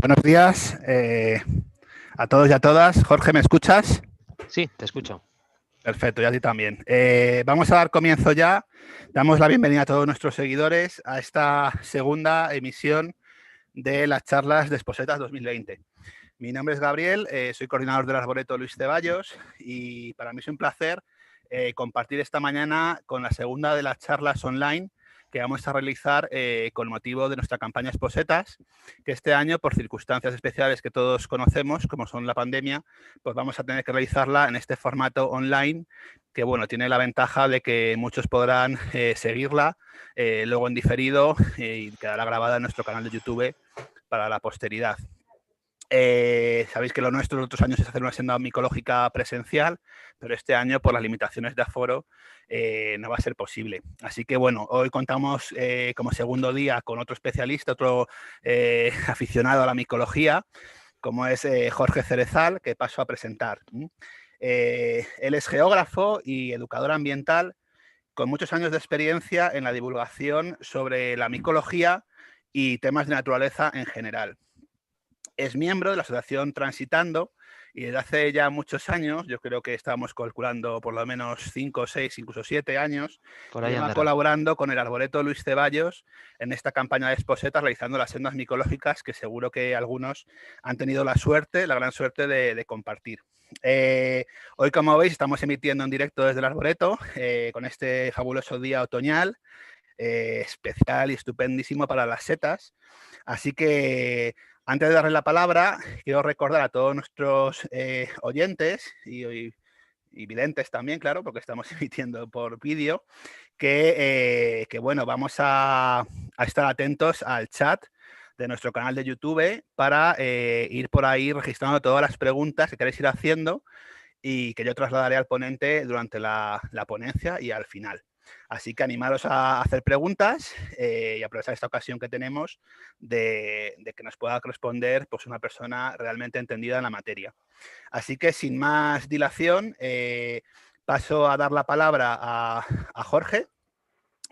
Buenos días a todos y a todas. Jorge, ¿me escuchas? Sí, te escucho. Perfecto, y a ti también. Vamos a dar comienzo ya. Damos la bienvenida a todos nuestros seguidores a esta segunda emisión de las charlas de Exposetas 2020. Mi nombre es Gabriel, soy coordinador del Arboreto Luis Ceballos y para mí es un placer compartir esta mañana con la segunda de las charlas online que vamos a realizar con motivo de nuestra campaña Exposetas, que este año, por circunstancias especiales que todos conocemos, como son la pandemia, pues vamos a tener que realizarla en este formato online, que bueno, tiene la ventaja de que muchos podrán seguirla luego en diferido y quedará grabada en nuestro canal de YouTube para la posteridad. Sabéis que lo nuestro otros años es hacer una senda micológica presencial, pero este año por las limitaciones de aforo no va a ser posible. Así que bueno, hoy contamos como segundo día con otro especialista, otro aficionado a la micología, como es Jorge Cerezal, que paso a presentar. Él es geógrafo y educador ambiental con muchos años de experiencia en la divulgación sobre la micología y temas de naturaleza en general. Es miembro de la asociación Transitando y desde hace ya muchos años, yo creo que estábamos calculando por lo menos 5, 6, incluso 7 años, Por ahí lleva andará. colaborando con el Arboreto Luis Ceballos en esta campaña de Exposetas, realizando las sendas micológicas que seguro que algunos han tenido la suerte, la gran suerte de compartir. Hoy, como veis, estamos emitiendo en directo desde el Arboreto con este fabuloso día otoñal, especial y estupendísimo para las setas. Así que antes de darle la palabra, quiero recordar a todos nuestros oyentes y videntes también, claro, porque estamos emitiendo por vídeo, que bueno, vamos a estar atentos al chat de nuestro canal de YouTube para ir por ahí registrando todas las preguntas que queréis ir haciendo y que yo trasladaré al ponente durante la ponencia y al final. Así que animaros a hacer preguntas y aprovechar esta ocasión que tenemos de que nos pueda responder pues, una persona realmente entendida en la materia. Así que sin más dilación, paso a dar la palabra a Jorge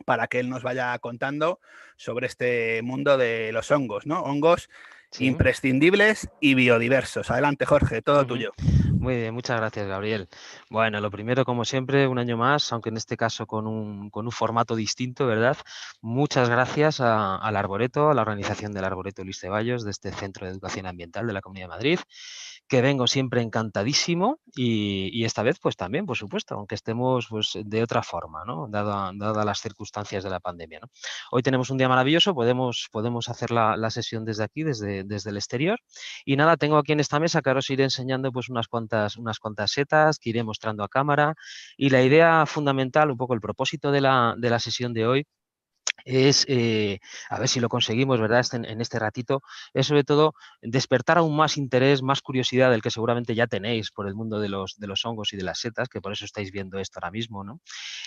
para que él nos vaya contando sobre este mundo de los hongos, ¿no? Hongos Sí. imprescindibles y biodiversos. Adelante, Jorge, todo Ujú. tuyo. Muy bien, muchas gracias, Gabriel. Bueno, lo primero, como siempre, un año más, aunque en este caso con un formato distinto, ¿verdad? Muchas gracias al Arboreto, a la organización del Arboreto Luis Ceballos, de este Centro de Educación Ambiental de la Comunidad de Madrid, que vengo siempre encantadísimo y esta vez, pues también, por supuesto, aunque estemos pues, de otra forma, ¿no? Dada las circunstancias de la pandemia, ¿no? Hoy tenemos un día maravilloso, podemos hacer la sesión desde aquí, desde el exterior. Y nada, tengo aquí en esta mesa que ahora os iré enseñando pues unas cuantas setas que iré mostrando a cámara. Y la idea fundamental, un poco el propósito de la sesión de hoy, es, a ver si lo conseguimos, ¿verdad? En este ratito, es sobre todo despertar aún más interés, más curiosidad del que seguramente ya tenéis por el mundo de los hongos y de las setas, que por eso estáis viendo esto ahora mismo, ¿no?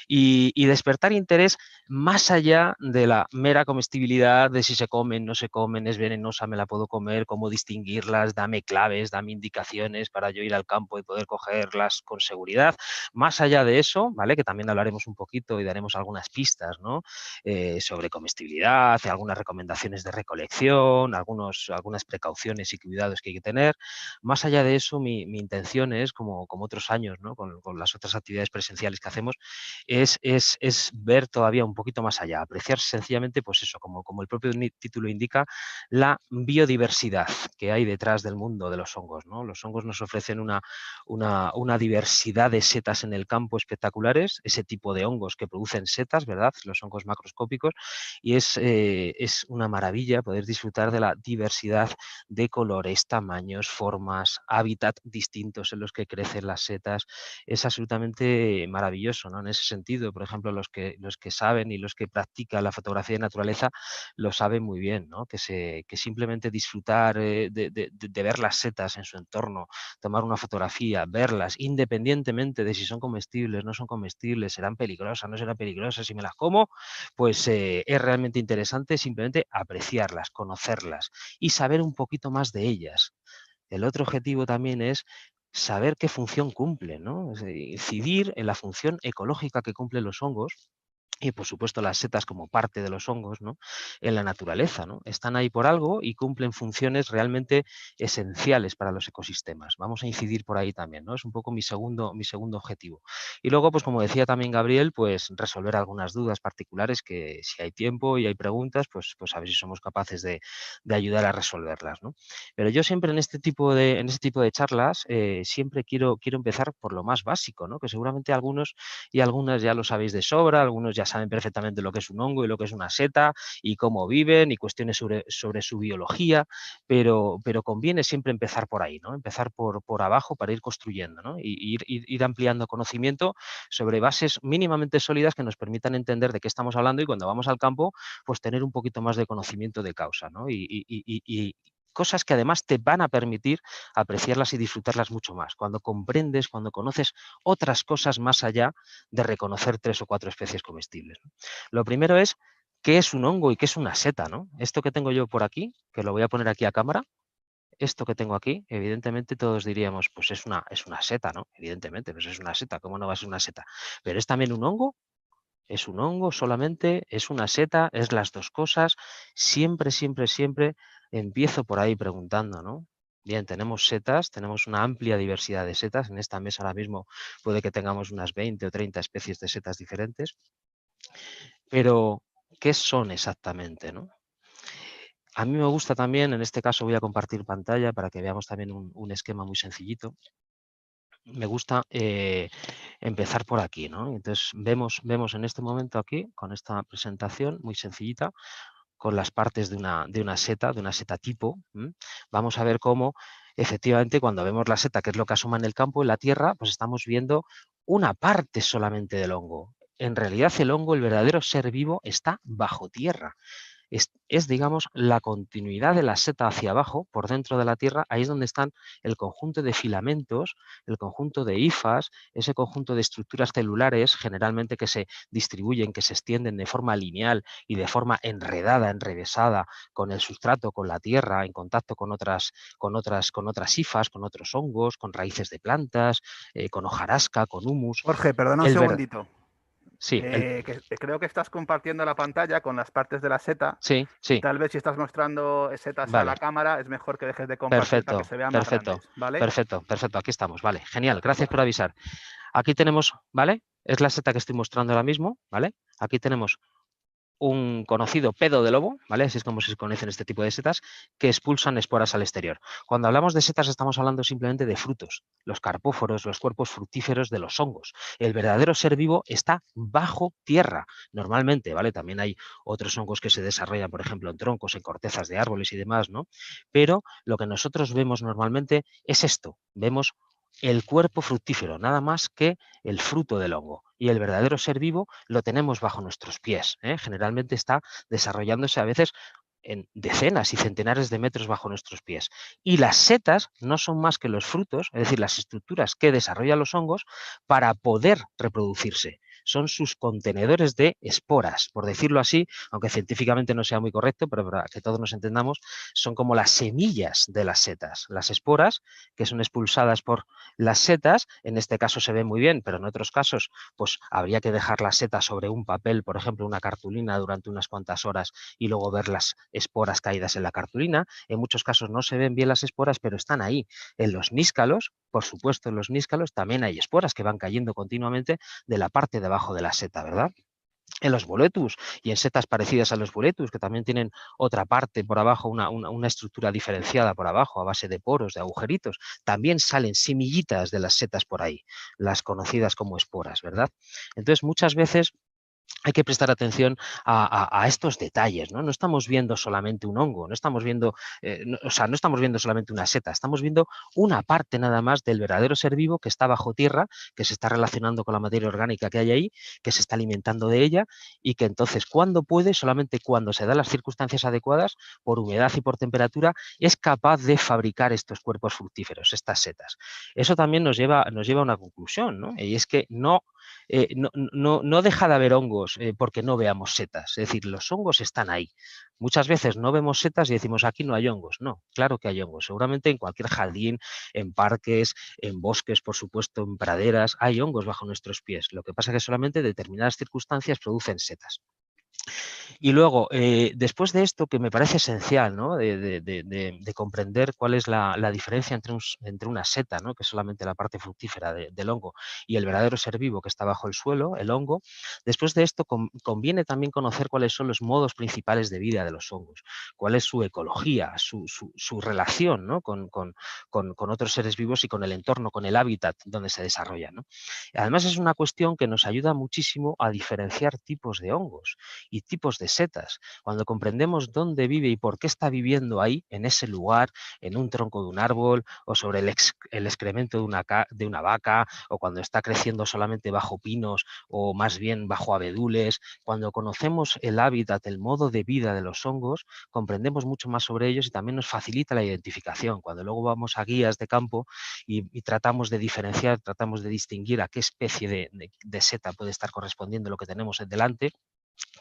Y despertar interés más allá de la mera comestibilidad, de si se comen, no se comen, es venenosa, me la puedo comer, cómo distinguirlas, dame claves, dame indicaciones para yo ir al campo y poder cogerlas con seguridad. Más allá de eso, ¿vale? Que también hablaremos un poquito y daremos algunas pistas, ¿no? Sobre comestibilidad, algunas recomendaciones de recolección, algunas precauciones y cuidados que hay que tener. Más allá de eso, mi intención es, como otros años, ¿no? Con las otras actividades presenciales que hacemos, es ver todavía un poquito más allá, apreciar sencillamente, pues eso, como el propio título indica, la biodiversidad que hay detrás del mundo de los hongos, ¿no? Los hongos nos ofrecen una diversidad de setas en el campo espectaculares, ese tipo de hongos que producen setas, ¿verdad? Los hongos macroscópicos, y es una maravilla poder disfrutar de la diversidad de colores, tamaños, formas, hábitat distintos en los que crecen las setas. Es absolutamente maravilloso, ¿no? En ese sentido, por ejemplo, los que saben y los que practican la fotografía de naturaleza lo saben muy bien, ¿no? Que simplemente disfrutar de ver las setas en su entorno, tomar una fotografía, verlas, independientemente de si son comestibles, no son comestibles, serán peligrosas, no serán peligrosas, si me las como, pues es realmente interesante simplemente apreciarlas, conocerlas y saber un poquito más de ellas. El otro objetivo también es saber qué función cumplen, ¿no? Es decir, incidir en la función ecológica que cumplen los hongos y por supuesto las setas como parte de los hongos, ¿no?, en la naturaleza, ¿no? Están ahí por algo y cumplen funciones realmente esenciales para los ecosistemas. Vamos a incidir por ahí también, ¿no? Es un poco mi segundo objetivo. Y luego, pues como decía también Gabriel, pues resolver algunas dudas particulares que si hay tiempo y hay preguntas, pues a ver si somos capaces de ayudar a resolverlas, ¿no? Pero yo siempre en este tipo de charlas siempre quiero empezar por lo más básico, ¿no?, que seguramente algunos y algunas ya lo sabéis de sobra, algunos ya saben perfectamente lo que es un hongo y lo que es una seta y cómo viven y cuestiones sobre su biología, pero conviene siempre empezar por ahí, ¿no? Empezar por abajo para ir construyendo, ¿no? Y ir ampliando conocimiento sobre bases mínimamente sólidas que nos permitan entender de qué estamos hablando y cuando vamos al campo, pues tener un poquito más de conocimiento de causa, ¿no? Y cosas que además te van a permitir apreciarlas y disfrutarlas mucho más. Cuando comprendes, cuando conoces otras cosas más allá de reconocer 3 o 4 especies comestibles, ¿no? Lo primero es, ¿qué es un hongo y qué es una seta, no? Esto que tengo yo por aquí, que lo voy a poner aquí a cámara, esto que tengo aquí, evidentemente todos diríamos, pues es una seta, ¿no? Evidentemente, pues es una seta, ¿cómo no va a ser una seta? ¿Pero es también un hongo? ¿Es un hongo solamente? ¿Es una seta? ¿Es las 2 cosas? Siempre, siempre, siempre empiezo por ahí preguntando, ¿no? Bien, tenemos setas, tenemos una amplia diversidad de setas. En esta mesa ahora mismo puede que tengamos unas 20 o 30 especies de setas diferentes, pero ¿qué son exactamente, no? A mí me gusta también, en este caso voy a compartir pantalla para que veamos también un esquema muy sencillito. Me gusta empezar por aquí, ¿no? Entonces vemos en este momento aquí, con esta presentación muy sencillita, con las partes de una seta tipo, vamos a ver cómo efectivamente cuando vemos la seta, que es lo que asoma en el campo, en la tierra, pues estamos viendo una parte solamente del hongo. En realidad el hongo, el verdadero ser vivo, está bajo tierra. Digamos, la continuidad de la seta hacia abajo, por dentro de la tierra, ahí es donde están el conjunto de filamentos, el conjunto de hifas, ese conjunto de estructuras celulares, generalmente que se distribuyen, que se extienden de forma lineal y de forma enredada, enrevesada, con el sustrato, con la tierra, en contacto con otras hifas, con otros hongos, con raíces de plantas, con hojarasca, con humus. Jorge, perdona un El ver, segundito. sí, Que creo que estás compartiendo la pantalla con las partes de la seta sí, y sí, tal vez si estás mostrando setas a la vale. cámara es mejor que dejes de compartir para que Perfecto, se vean más perfecto, grandes, ¿vale? perfecto, perfecto. Aquí estamos, vale, genial, gracias por avisar. Aquí tenemos, ¿vale? Es la seta que estoy mostrando ahora mismo, ¿vale? Aquí tenemos un conocido pedo de lobo, ¿vale? Así es como se conocen este tipo de setas, que expulsan esporas al exterior. Cuando hablamos de setas estamos hablando simplemente de frutos, los carpóforos, los cuerpos fructíferos de los hongos. El verdadero ser vivo está bajo tierra, normalmente, ¿vale? También hay otros hongos que se desarrollan, por ejemplo, en troncos, en cortezas de árboles y demás, ¿no? Pero lo que nosotros vemos normalmente es esto, vemos el cuerpo fructífero, nada más que el fruto del hongo. Y el verdadero ser vivo lo tenemos bajo nuestros pies, ¿eh? Generalmente está desarrollándose a veces en decenas y centenares de metros bajo nuestros pies. Y las setas no son más que los frutos, es decir, las estructuras que desarrollan los hongos para poder reproducirse. Son sus contenedores de esporas, por decirlo así, aunque científicamente no sea muy correcto, pero para que todos nos entendamos, son como las semillas de las setas. Las esporas, que son expulsadas por las setas, en este caso se ve muy bien, pero en otros casos pues habría que dejar la seta sobre un papel, por ejemplo, una cartulina durante unas cuantas horas y luego ver las esporas caídas en la cartulina. En muchos casos no se ven bien las esporas, pero están ahí. En los níscalos, por supuesto, en los níscalos también hay esporas que van cayendo continuamente de la parte de abajo de la seta, ¿verdad? En los boletus y en setas parecidas a los boletus, que también tienen otra parte por abajo, una estructura diferenciada por abajo a base de poros, de agujeritos, también salen semillitas de las setas por ahí, las conocidas como esporas, ¿verdad? Entonces, muchas veces hay que prestar atención a estos detalles, ¿no? No estamos viendo solamente un hongo, no estamos viendo, no estamos viendo solamente una seta, estamos viendo una parte nada más del verdadero ser vivo que está bajo tierra, que se está relacionando con la materia orgánica que hay ahí, que se está alimentando de ella y que entonces cuando puede, solamente cuando se dan las circunstancias adecuadas, por humedad y por temperatura, es capaz de fabricar estos cuerpos fructíferos, estas setas. Eso también nos lleva a una conclusión, ¿no? Y es que no no deja de haber hongos porque no veamos setas. Es decir, los hongos están ahí. Muchas veces no vemos setas y decimos aquí no hay hongos. No, claro que hay hongos. Seguramente en cualquier jardín, en parques, en bosques, por supuesto, en praderas, hay hongos bajo nuestros pies. Lo que pasa es que solamente determinadas circunstancias producen setas. Y luego, después de esto, que me parece esencial, ¿no? de comprender cuál es la diferencia entre una seta, ¿no? Que es solamente la parte fructífera del hongo, y el verdadero ser vivo que está bajo el suelo, el hongo, después de esto conviene también conocer cuáles son los modos principales de vida de los hongos, cuál es su ecología, su relación, ¿no? con otros seres vivos y con el entorno, con el hábitat donde se desarrollan, ¿no? Además, es una cuestión que nos ayuda muchísimo a diferenciar tipos de hongos y tipos de setas. Cuando comprendemos dónde vive y por qué está viviendo ahí, en ese lugar, en un tronco de un árbol o sobre el excremento de una vaca, o cuando está creciendo solamente bajo pinos o más bien bajo abedules, cuando conocemos el hábitat, el modo de vida de los hongos, comprendemos mucho más sobre ellos y también nos facilita la identificación. Cuando luego vamos a guías de campo y tratamos de diferenciar, tratamos de distinguir a qué especie de seta puede estar correspondiendo lo que tenemos delante,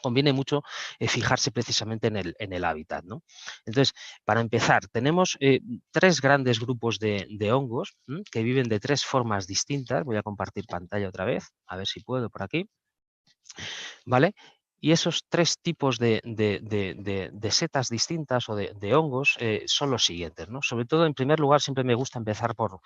conviene mucho fijarse precisamente en el hábitat, ¿no? Entonces, para empezar, tenemos tres grandes grupos de hongos que viven de tres formas distintas. Voy a compartir pantalla otra vez, a ver si puedo por aquí. ¿Vale? Y esos tres tipos de setas distintas o de hongos son los siguientes, ¿no? Sobre todo, en primer lugar, siempre me gusta empezar por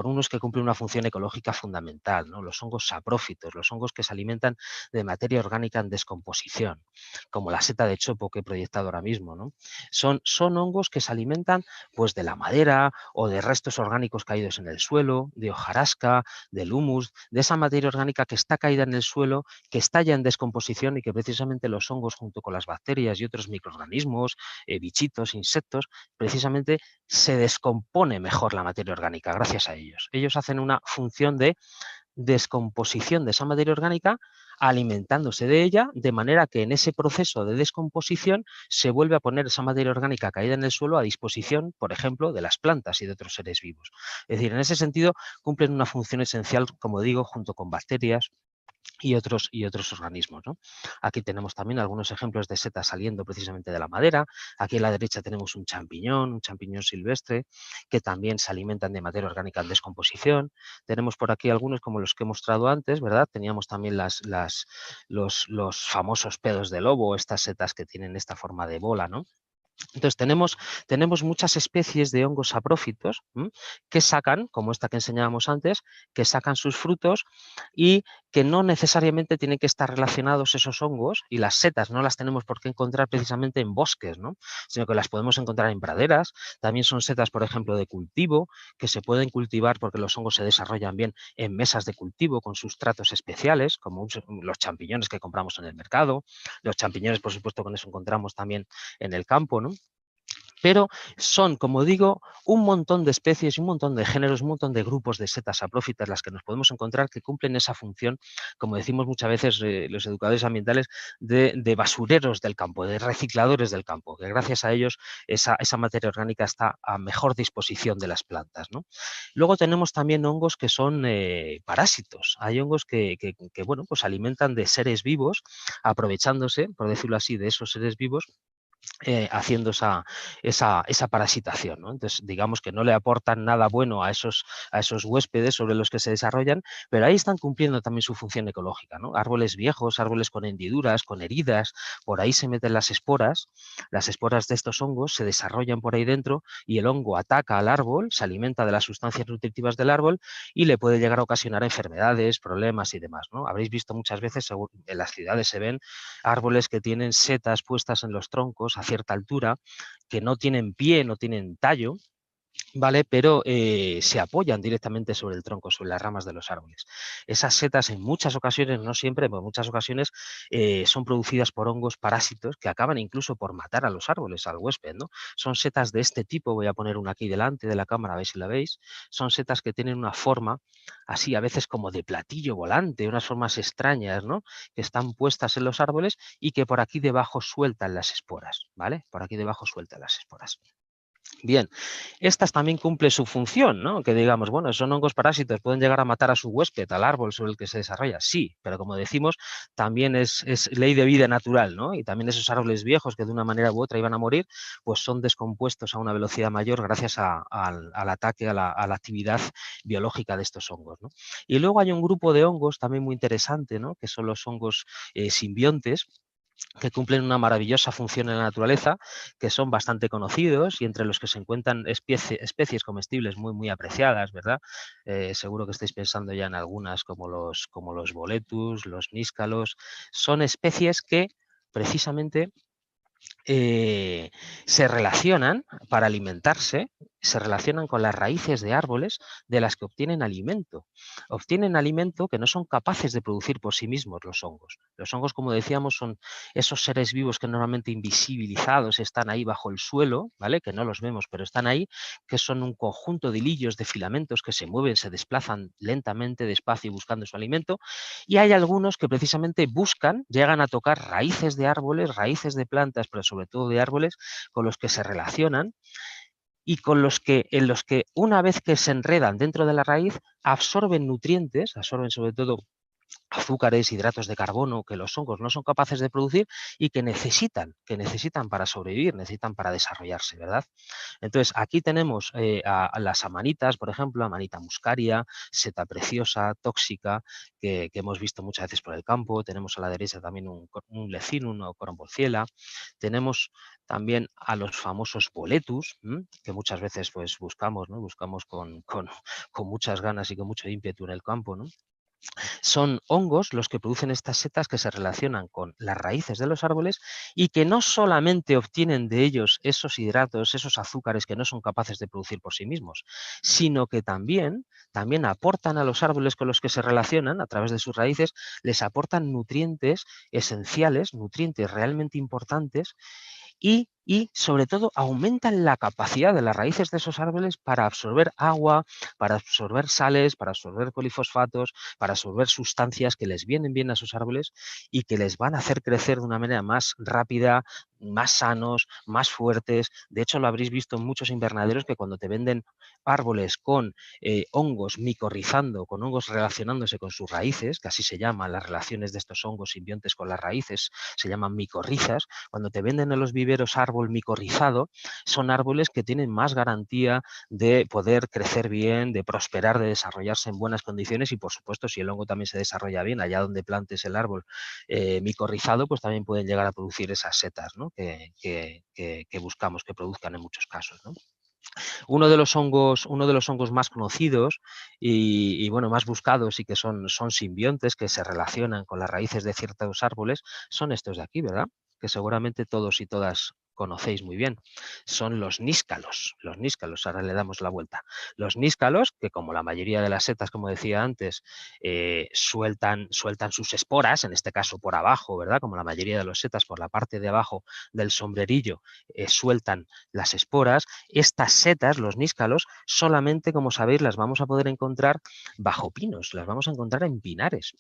unos que cumplen una función ecológica fundamental, ¿no? Los hongos saprófitos, los hongos que se alimentan de materia orgánica en descomposición, como la seta de chopo que he proyectado ahora mismo, ¿no? Son hongos que se alimentan pues, de la madera o de restos orgánicos caídos en el suelo, de hojarasca, del humus, de esa materia orgánica que está caída en el suelo, que está ya en descomposición y que precisamente los hongos, junto con las bacterias y otros microorganismos, bichitos, insectos, precisamente se descompone mejor la materia orgánica gracias a ellos. Ellos hacen una función de descomposición de esa materia orgánica, alimentándose de ella, de manera que en ese proceso de descomposición se vuelve a poner esa materia orgánica caída en el suelo a disposición, por ejemplo, de las plantas y de otros seres vivos. Es decir, en ese sentido cumplen una función esencial, como digo, junto con bacterias y otros organismos, ¿no? Aquí tenemos también algunos ejemplos de setas saliendo precisamente de la madera. Aquí a la derecha tenemos un champiñón silvestre, que también se alimentan de materia orgánica en descomposición. Tenemos por aquí algunos como los que he mostrado antes, ¿verdad? Teníamos también los famosos pedos de lobo, estas setas que tienen esta forma de bola, ¿no? Entonces tenemos muchas especies de hongos saprófitos que sacan, como esta que enseñábamos antes, que sacan sus frutos y que no necesariamente tienen que estar relacionados esos hongos, y las setas no las tenemos por qué encontrar precisamente en bosques, ¿no? Sino que las podemos encontrar en praderas. También son setas, por ejemplo, de cultivo, que se pueden cultivar porque los hongos se desarrollan bien en mesas de cultivo con sustratos especiales, como los champiñones que compramos en el mercado. Los champiñones, por supuesto, con eso encontramos también en el campo, ¿no? Pero son, como digo, un montón de especies, un montón de géneros, un montón de grupos de setas saprófitas las que nos podemos encontrar que cumplen esa función, como decimos muchas veces los educadores ambientales, de basureros del campo, de recicladores del campo, que gracias a ellos esa materia orgánica está a mejor disposición de las plantas, ¿no? Luego tenemos también hongos que son parásitos. Hay hongos que bueno, pues alimentan de seres vivos, aprovechándose, por decirlo así, de esos seres vivos, haciendo esa parasitación, ¿no? Entonces, digamos que no le aportan nada bueno a esos huéspedes sobre los que se desarrollan, pero ahí están cumpliendo también su función ecológica, ¿no? Árboles viejos, árboles con hendiduras, con heridas, por ahí se meten las esporas de estos hongos se desarrollan por ahí dentro y el hongo ataca al árbol, se alimenta de las sustancias nutritivas del árbol y le puede llegar a ocasionar enfermedades, problemas y demás, ¿no? Habréis visto muchas veces, en las ciudades se ven árboles que tienen setas puestas en los troncos a cierta altura, que no tienen pie, no tienen tallo, ¿vale? Pero se apoyan directamente sobre el tronco, sobre las ramas de los árboles. Esas setas en muchas ocasiones, no siempre, pero en muchas ocasiones son producidas por hongos parásitos que acaban incluso por matar a los árboles, al huésped, ¿no? Son setas de este tipo, voy a poner una aquí delante de la cámara, a ver si la veis. Son setas que tienen una forma así, a veces como de platillo volante, unas formas extrañas, ¿no? Que están puestas en los árboles y que por aquí debajo sueltan las esporas, ¿vale? Por aquí debajo sueltan las esporas. Bien, estas también cumplen su función, ¿no? Que digamos, bueno, son hongos parásitos, pueden llegar a matar a su huésped, al árbol sobre el que se desarrolla, sí, pero como decimos, también es ley de vida natural, ¿no? Y también esos árboles viejos que de una manera u otra iban a morir, pues son descompuestos a una velocidad mayor gracias al ataque, a la actividad biológica de estos hongos, ¿no? Y luego hay un grupo de hongos también muy interesante, ¿no? Que son los hongos simbiontes, que cumplen una maravillosa función en la naturaleza, que son bastante conocidos y entre los que se encuentran especies comestibles muy apreciadas, ¿verdad? Seguro que estáis pensando ya en algunas como los boletus, los níscalos. Son especies que precisamente eh, se relacionan para alimentarse, se relacionan con las raíces de árboles de las que obtienen alimento. Obtienen alimento que no son capaces de producir por sí mismos los hongos. Los hongos, como decíamos, son esos seres vivos que normalmente invisibilizados están ahí bajo el suelo, ¿vale? Que no los vemos, pero están ahí, que son un conjunto de hilillos, de filamentos que se mueven, se desplazan lentamente, despacio, buscando su alimento. Y hay algunos que precisamente buscan, llegan a tocar raíces de árboles, raíces de plantas, pero sobre todo de árboles, con los que se relacionan y en los que una vez que se enredan dentro de la raíz, absorben nutrientes, absorben sobre todo azúcares, hidratos de carbono que los hongos no son capaces de producir y que necesitan para sobrevivir, necesitan para desarrollarse, ¿verdad? Entonces, aquí tenemos a las amanitas, por ejemplo, amanita muscaria, seta preciosa, tóxica, que hemos visto muchas veces por el campo. Tenemos a la derecha también un lecinum o corombolciela. Tenemos también a los famosos boletus, que muchas veces pues, buscamos, ¿no? Buscamos con muchas ganas y con mucho ímpetu en el campo, ¿no? Son hongos los que producen estas setas que se relacionan con las raíces de los árboles y que no solamente obtienen de ellos esos hidratos, esos azúcares que no son capaces de producir por sí mismos, sino que también aportan a los árboles con los que se relacionan a través de sus raíces, les aportan nutrientes esenciales, nutrientes realmente importantes y sobre todo aumentan la capacidad de las raíces de esos árboles para absorber agua, para absorber sales, para absorber polifosfatos, para absorber sustancias que les vienen bien a sus árboles y que les van a hacer crecer de una manera más rápida, más sanos, más fuertes. De hecho, lo habréis visto en muchos invernaderos que cuando te venden árboles con hongos micorrizando, con hongos relacionándose con sus raíces, que así se llaman las relaciones de estos hongos simbiontes con las raíces, se llaman micorrizas. Cuando te venden en los viveros árbol micorrizado, son árboles que tienen más garantía de poder crecer bien, de prosperar, de desarrollarse en buenas condiciones y, por supuesto, si el hongo también se desarrolla bien, allá donde plantes el árbol micorrizado, pues también pueden llegar a producir esas setas, ¿no? que buscamos que produzcan en muchos casos, ¿no? Uno de los hongos más conocidos bueno, más buscados y que son simbiontes, que se relacionan con las raíces de ciertos árboles, son estos de aquí, ¿verdad? Que seguramente todos y todas conocéis muy bien. Son los níscalos. Los níscalos, ahora le damos la vuelta. Los níscalos, que como la mayoría de las setas, como decía antes, sueltan sus esporas, en este caso por abajo, ¿verdad? Como la mayoría de las setas, por la parte de abajo del sombrerillo, sueltan las esporas. Estas setas, los níscalos, solamente, como sabéis, las vamos a poder encontrar bajo pinos, las vamos a encontrar en pinares.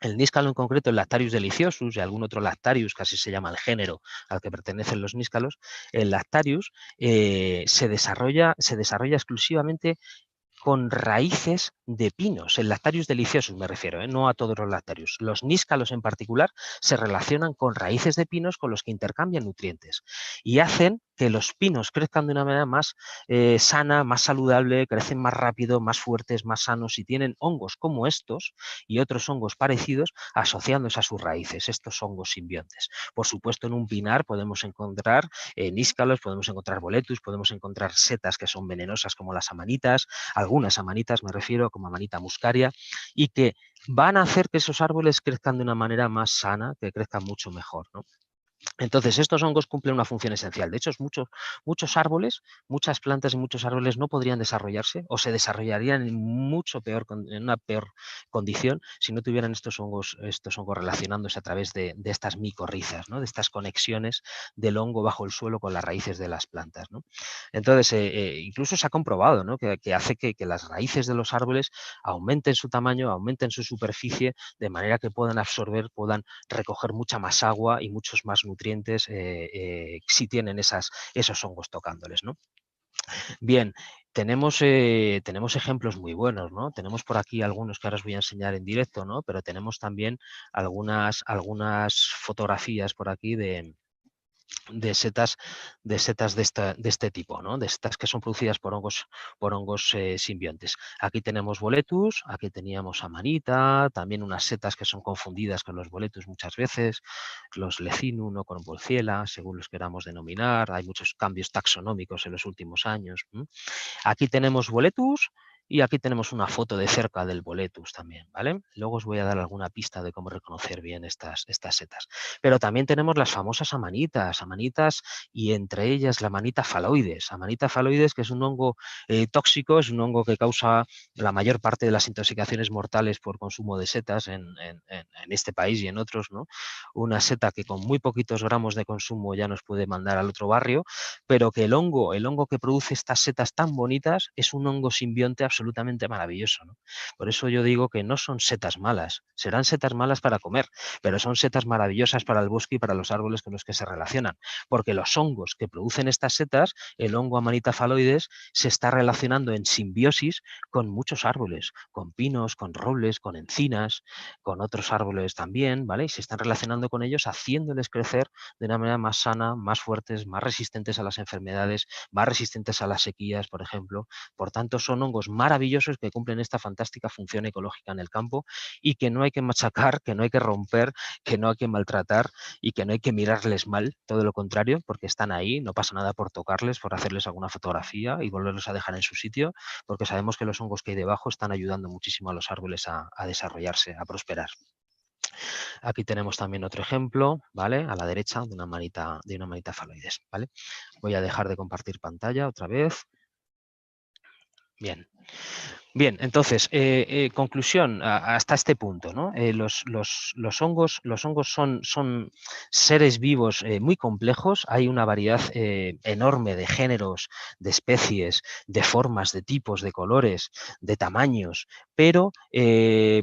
El níscalo en concreto, el Lactarius deliciosus y algún otro Lactarius, que así se llama el género al que pertenecen los níscalos, el Lactarius se desarrolla exclusivamente con raíces de pinos, el Lactarius deliciosus me refiero, no a todos los Lactarius. Los níscalos en particular se relacionan con raíces de pinos con los que intercambian nutrientes y hacen que los pinos crezcan de una manera más sana, más saludable, crecen más rápido, más fuertes, más sanos y tienen hongos como estos y otros hongos parecidos asociándose a sus raíces, estos hongos simbiontes. Por supuesto, en un pinar podemos encontrar níscalos, podemos encontrar boletus, podemos encontrar setas que son venenosas como las amanitas, algunas amanitas me refiero, como amanita muscaria, y que van a hacer que esos árboles crezcan de una manera más sana, que crezcan mucho mejor, ¿no? Entonces, estos hongos cumplen una función esencial. De hecho, muchos árboles, muchas plantas y muchos árboles no podrían desarrollarse o se desarrollarían en una peor condición si no tuvieran estos hongos relacionándose a través de estas micorrizas, ¿no? De estas conexiones del hongo bajo el suelo con las raíces de las plantas, ¿no? Entonces, incluso se ha comprobado, ¿no? que hace que las raíces de los árboles aumenten su tamaño, aumenten su superficie, de manera que puedan absorber, puedan recoger mucha más agua y muchos más nutrientes si tienen esos hongos tocándoles, ¿no? Bien, tenemos ejemplos muy buenos, ¿no? Tenemos por aquí algunos que ahora os voy a enseñar en directo, ¿no? Pero tenemos también algunas fotografías por aquí de setas, de este tipo, ¿no? De setas que son producidas por hongos simbiontes. Aquí tenemos boletus, aquí teníamos amanita, también unas setas que son confundidas con los boletus muchas veces, los lecinum o con bolciela, según los queramos denominar. Hay muchos cambios taxonómicos en los últimos años. Aquí tenemos boletus y aquí tenemos una foto de cerca del boletus también, ¿vale? Luego os voy a dar alguna pista de cómo reconocer bien estas setas. Pero también tenemos las famosas amanitas y entre ellas la amanita phalloides. Amanita phalloides, que es un hongo tóxico, es un hongo que causa la mayor parte de las intoxicaciones mortales por consumo de setas en este país y en otros, ¿no? Una seta que con muy poquitos gramos de consumo ya nos puede mandar al otro barrio, pero que el hongo que produce estas setas tan bonitas es un hongo simbionte absolutamente maravilloso, ¿no? Por eso yo digo que no son setas malas, serán setas malas para comer, pero son setas maravillosas para el bosque y para los árboles con los que se relacionan, porque los hongos que producen estas setas, el hongo Amanita phalloides, se está relacionando en simbiosis con muchos árboles, con pinos, con robles, con encinas, con otros árboles también, ¿vale? Y se están relacionando con ellos, haciéndoles crecer de una manera más sana, más fuertes, más resistentes a las enfermedades, más resistentes a las sequías, por ejemplo. Por tanto, son hongos maravillosos que cumplen esta fantástica función ecológica en el campo y que no hay que machacar, que no hay que romper, que no hay que maltratar y que no hay que mirarles mal, todo lo contrario, porque están ahí, no pasa nada por tocarles, por hacerles alguna fotografía y volverlos a dejar en su sitio, porque sabemos que los hongos que hay debajo están ayudando muchísimo a los árboles a desarrollarse, a prosperar. Aquí tenemos también otro ejemplo, ¿vale? A la derecha de una manita faloides, ¿vale? Voy a dejar de compartir pantalla otra vez. Bien. Bien, entonces, conclusión hasta este punto, ¿no? Los hongos son seres vivos muy complejos, hay una variedad enorme de géneros, de especies, de formas, de tipos, de colores, de tamaños, pero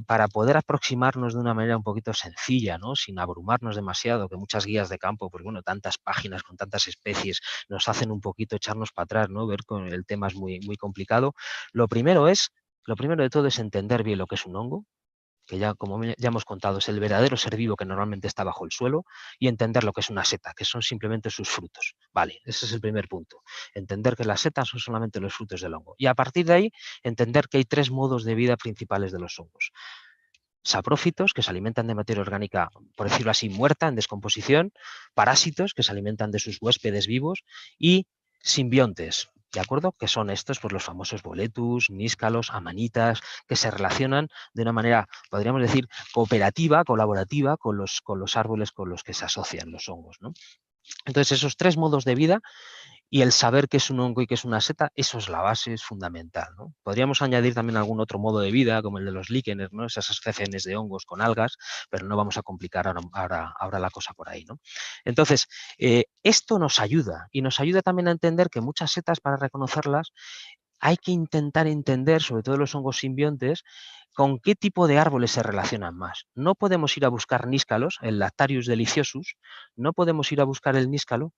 para poder aproximarnos de una manera un poquito sencilla, ¿no? Sin abrumarnos demasiado, que muchas guías de campo, pues bueno, tantas páginas con tantas especies nos hacen un poquito echarnos para atrás, ¿no? Ver con el tema es muy, muy complicado. Lo primero de todo es entender bien lo que es un hongo, que ya, como ya hemos contado, es el verdadero ser vivo que normalmente está bajo el suelo, y entender lo que es una seta, que son simplemente sus frutos. Vale, ese es el primer punto. Entender que las setas son solamente los frutos del hongo. Y a partir de ahí, entender que hay tres modos de vida principales de los hongos. Saprófitos, que se alimentan de materia orgánica, por decirlo así, muerta, en descomposición; parásitos, que se alimentan de sus huéspedes vivos; y simbiontes, ¿de acuerdo? Que son estos, pues los famosos boletus, níscalos, amanitas, que se relacionan de una manera, podríamos decir, cooperativa, colaborativa con los árboles con los que se asocian los hongos, ¿no? Entonces, esos tres modos de vida y el saber qué es un hongo y qué es una seta, eso es la base, es fundamental, ¿no? Podríamos añadir también algún otro modo de vida, como el de los líquenes, ¿no? Esas asociaciones de hongos con algas, pero no vamos a complicar ahora la cosa por ahí, ¿no? Entonces, esto nos ayuda, y nos ayuda también a entender que muchas setas, para reconocerlas, hay que intentar entender, sobre todo los hongos simbiontes, con qué tipo de árboles se relacionan más. No podemos ir a buscar níscalos, el Lactarius deliciosus, no podemos ir a buscar el níscalo,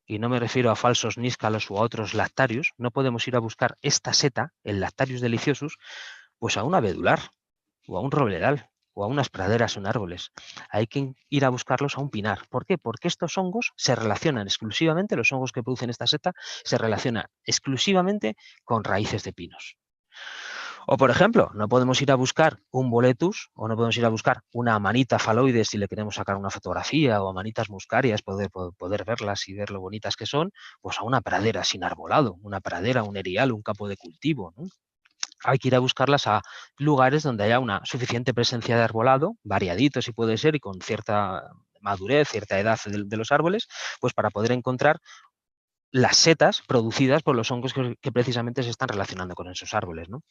y no me refiero a falsos níscalos o a otros lactarius, no podemos ir a buscar esta seta, el Lactarius deliciosus, pues a un abedular, o a un robledal, o a unas praderas en árboles. Hay que ir a buscarlos a un pinar. ¿Por qué? Porque estos hongos se relacionan exclusivamente, los hongos que producen esta seta, se relacionan exclusivamente con raíces de pinos. O, por ejemplo, no podemos ir a buscar un boletus o no podemos ir a buscar una amanita phalloides si le queremos sacar una fotografía, o amanitas muscarias, poder verlas y ver lo bonitas que son, pues a una pradera sin arbolado, una pradera, un erial, un campo de cultivo, ¿no? Hay que ir a buscarlas a lugares donde haya una suficiente presencia de arbolado, variadito si puede ser y con cierta madurez, cierta edad de los árboles, pues para poder encontrar las setas producidas por los hongos que precisamente se están relacionando con esos árboles, ¿no?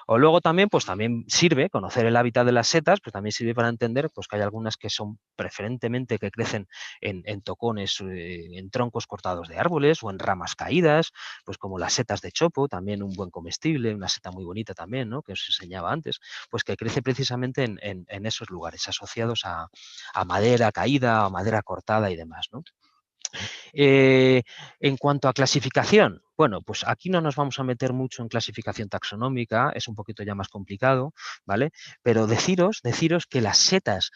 O luego también, pues también sirve conocer el hábitat de las setas, pues también sirve para entender, pues, que hay algunas que son preferentemente que crecen en tocones, en troncos cortados de árboles o en ramas caídas, pues como las setas de chopo, también un buen comestible, una seta muy bonita también, ¿no? Que os enseñaba antes, pues que crece precisamente en esos lugares, asociados a madera caída, a madera cortada y demás, ¿no? En cuanto a clasificación, bueno, pues aquí no nos vamos a meter mucho en clasificación taxonómica, es un poquito ya más complicado, ¿vale? Pero deciros que las setas,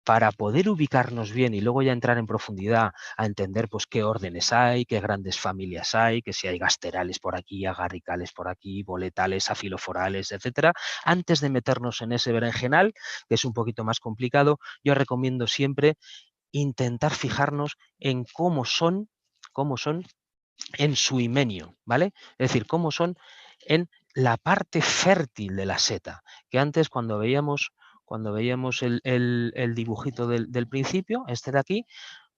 para poder ubicarnos bien y luego ya entrar en profundidad a entender pues qué órdenes hay, qué grandes familias hay, que si hay gasterales por aquí, agarricales por aquí, boletales, afiloforales, etcétera, antes de meternos en ese berenjenal, que es un poquito más complicado, yo recomiendo siempre intentar fijarnos en cómo son en su himenio, ¿vale? Es decir, cómo son en la parte fértil de la seta, que antes cuando veíamos el dibujito del principio, este de aquí,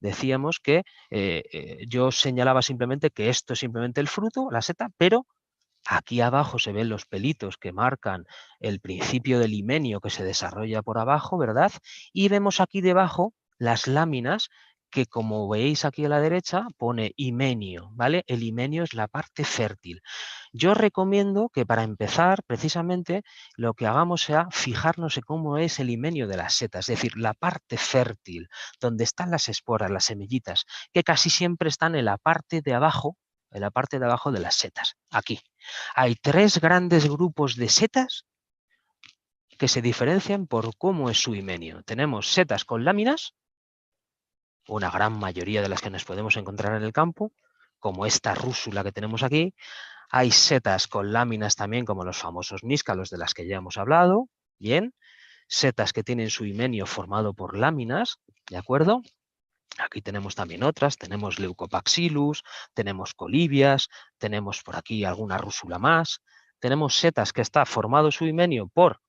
decíamos que yo señalaba simplemente que esto es simplemente el fruto, la seta, pero aquí abajo se ven los pelitos que marcan el principio del himenio que se desarrolla por abajo, ¿verdad? Y vemos aquí debajo las láminas que, como veis aquí a la derecha, pone himenio, ¿vale? El himenio es la parte fértil. Yo recomiendo que para empezar, precisamente, lo que hagamos sea fijarnos en cómo es el himenio de las setas, es decir, la parte fértil, donde están las esporas, las semillitas, que casi siempre están en la parte de abajo, de las setas, aquí. Hay 3 grandes grupos de setas que se diferencian por cómo es su himenio. Tenemos setas con láminas, una gran mayoría de las que nos podemos encontrar en el campo, como esta rúsula que tenemos aquí. Hay setas con láminas también, como los famosos níscalos de las que ya hemos hablado. Bien. Setas que tienen su himenio formado por láminas, ¿de acuerdo? Aquí tenemos también otras, tenemos Leucopaxillus, tenemos Colibias, tenemos por aquí alguna rúsula más. Tenemos setas que está formado su himenio por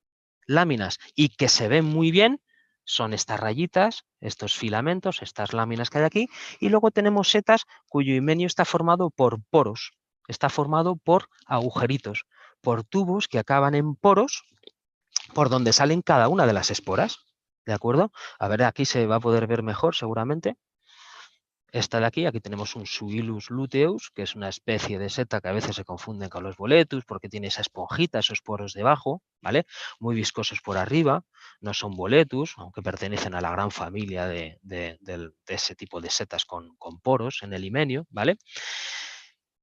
láminas y que se ven muy bien, son estas rayitas, estos filamentos, estas láminas que hay aquí, y luego tenemos setas cuyo himenio está formado por poros, está formado por agujeritos, por tubos que acaban en poros por donde salen cada una de las esporas, ¿de acuerdo? A ver, aquí se va a poder ver mejor seguramente. Esta de aquí tenemos un Suillus luteus, que es una especie de seta que a veces se confunden con los boletus porque tiene esa esponjita, esos poros debajo, ¿vale? Muy viscosos por arriba, no son boletus, aunque pertenecen a la gran familia de ese tipo de setas con poros en el himenio, ¿vale?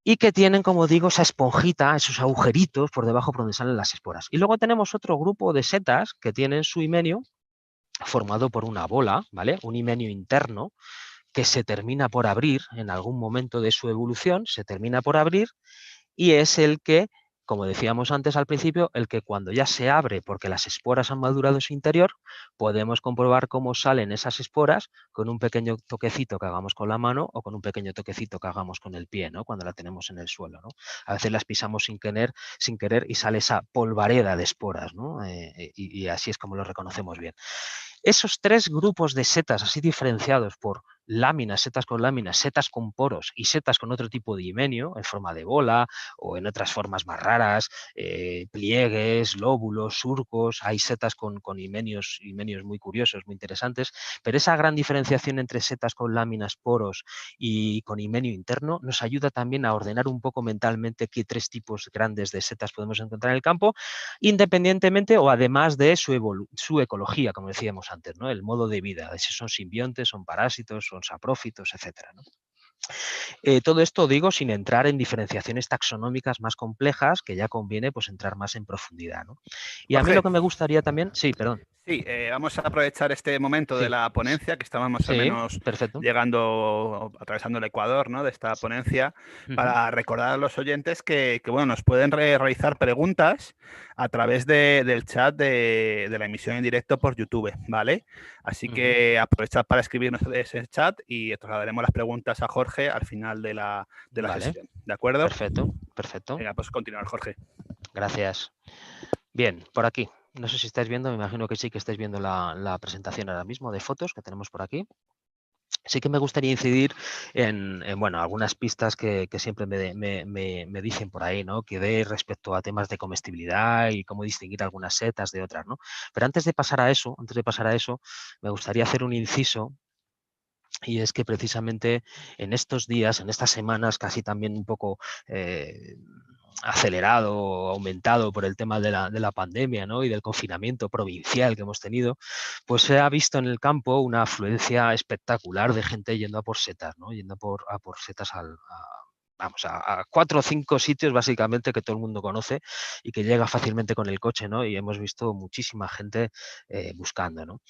Y que tienen, como digo, esa esponjita, esos agujeritos por debajo por donde salen las esporas. Y luego tenemos otro grupo de setas que tienen su himenio formado por una bola, ¿vale? Un himenio interno que se termina por abrir en algún momento de su evolución, se termina por abrir y es el que, como decíamos antes al principio, el que cuando ya se abre porque las esporas han madurado en su interior, podemos comprobar cómo salen esas esporas con un pequeño toquecito que hagamos con la mano o con un pequeño toquecito que hagamos con el pie, ¿no? Cuando la tenemos en el suelo, ¿no? A veces las pisamos sin querer y sale esa polvareda de esporas, ¿no? Y así es como lo reconocemos bien. Esos 3 grupos de setas así diferenciados por láminas, setas con poros y setas con otro tipo de himenio, en forma de bola o en otras formas más raras, pliegues, lóbulos, surcos, hay setas con himenios muy curiosos, muy interesantes, pero esa gran diferenciación entre setas con láminas, poros y con himenio interno nos ayuda también a ordenar un poco mentalmente qué 3 tipos grandes de setas podemos encontrar en el campo, independientemente o además de su ecología, como decíamos antes, ¿no? El modo de vida, de si son simbiontes, son parásitos, son saprófitos, etcétera, ¿no? Todo esto digo sin entrar en diferenciaciones taxonómicas más complejas, que ya conviene pues entrar más en profundidad, ¿no? Y a mí lo Jorge, que me gustaría también, sí, perdón, sí, vamos a aprovechar este momento de sí, la ponencia, que estamos más o sí, menos perfecto. llegando, atravesando el Ecuador, ¿no? De esta ponencia, Ujú, para recordar a los oyentes que, bueno, nos pueden realizar preguntas a través del chat de la emisión en directo por YouTube, ¿vale? Así ujú. que aprovechad para escribirnos ese chat y trasladaremos las preguntas a Jorge al final de la Vale, sesión, ¿de acuerdo? perfecto, perfecto. Venga, pues continuar, Jorge. Gracias. Bien, por aquí. No sé si estáis viendo, me imagino que sí que estáis viendo la presentación ahora mismo de fotos que tenemos por aquí. Sí que me gustaría incidir bueno, algunas pistas que siempre me dicen por ahí, ¿no? Que dé respecto a temas de comestibilidad y cómo distinguir algunas setas de otras, ¿no? Pero antes de pasar a eso, me gustaría hacer un inciso y es que precisamente en estos días, en estas semanas, casi también un poco acelerado o aumentado por el tema de la pandemia, ¿no? Y del confinamiento provincial que hemos tenido, pues se ha visto en el campo una afluencia espectacular de gente yendo a por setas, ¿no? Yendo a por setas vamos, a 4 o 5 sitios básicamente que todo el mundo conoce y que llega fácilmente con el coche, ¿no? Y hemos visto muchísima gente buscando, ¿no?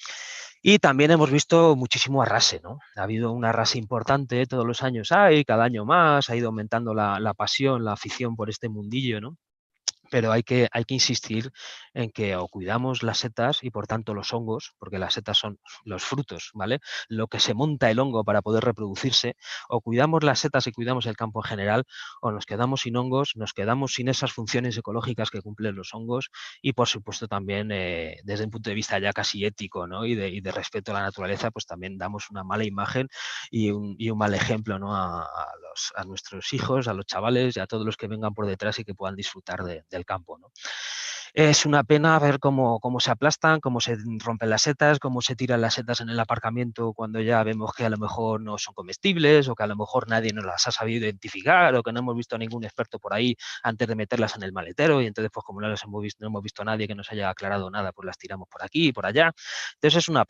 Y también hemos visto muchísimo arrase, ¿no? Ha habido un arrase importante, todos los años hay, cada año más, ha ido aumentando la pasión, la afición por este mundillo, ¿no? Pero hay que insistir en que o cuidamos las setas y por tanto los hongos, porque las setas son los frutos, ¿vale? Lo que se monta el hongo para poder reproducirse, o cuidamos las setas y cuidamos el campo en general, o nos quedamos sin hongos, nos quedamos sin esas funciones ecológicas que cumplen los hongos y por supuesto también desde un punto de vista ya casi ético, ¿no? Y de respeto a la naturaleza, pues también damos una mala imagen y un mal ejemplo, ¿no? A nuestros hijos, a los chavales y a todos los que vengan por detrás y que puedan disfrutar del campo, ¿no? Es una pena ver cómo se aplastan, cómo se rompen las setas, cómo se tiran las setas en el aparcamiento cuando ya vemos que a lo mejor no son comestibles o que a lo mejor nadie nos las ha sabido identificar o que no hemos visto a ningún experto por ahí antes de meterlas en el maletero y entonces pues como no hemos visto a nadie que nos haya aclarado nada, pues las tiramos por aquí y por allá. Entonces es una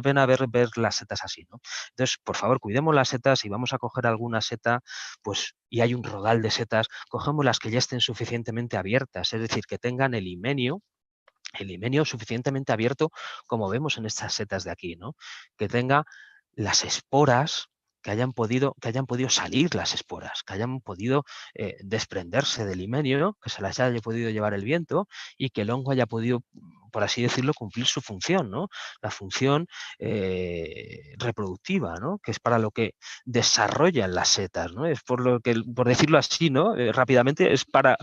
pena ver las setas así, ¿no? Entonces, por favor, cuidemos las setas y vamos a coger alguna seta, pues, y hay un rodal de setas, cogemos las que ya estén suficientemente abiertas, es decir, que tengan el himenio suficientemente abierto, como vemos en estas setas de aquí, ¿no? Que tenga las esporas, que hayan podido salir las esporas, que hayan podido desprenderse del himenio, que se las haya podido llevar el viento y que el hongo haya podido, por así decirlo, cumplir su función, ¿no? La función reproductiva, ¿no? Que es para lo que desarrollan las setas, ¿no? Es por decirlo así, ¿no? Rápidamente, es para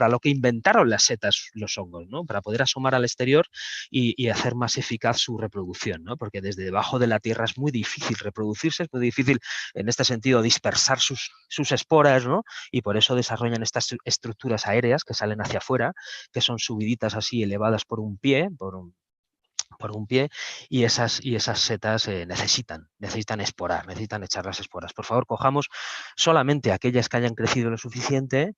lo que inventaron las setas los hongos, ¿no? Para poder asomar al exterior y hacer más eficaz su reproducción, ¿no? Porque desde debajo de la tierra es muy difícil reproducirse, es muy difícil en este sentido dispersar sus esporas, ¿no? Y por eso desarrollan estas estructuras aéreas que salen hacia afuera, que son subiditas así elevadas por un pie, por un pie y esas setas necesitan esporar, necesitan echar las esporas. Por favor, cojamos solamente aquellas que hayan crecido lo suficiente.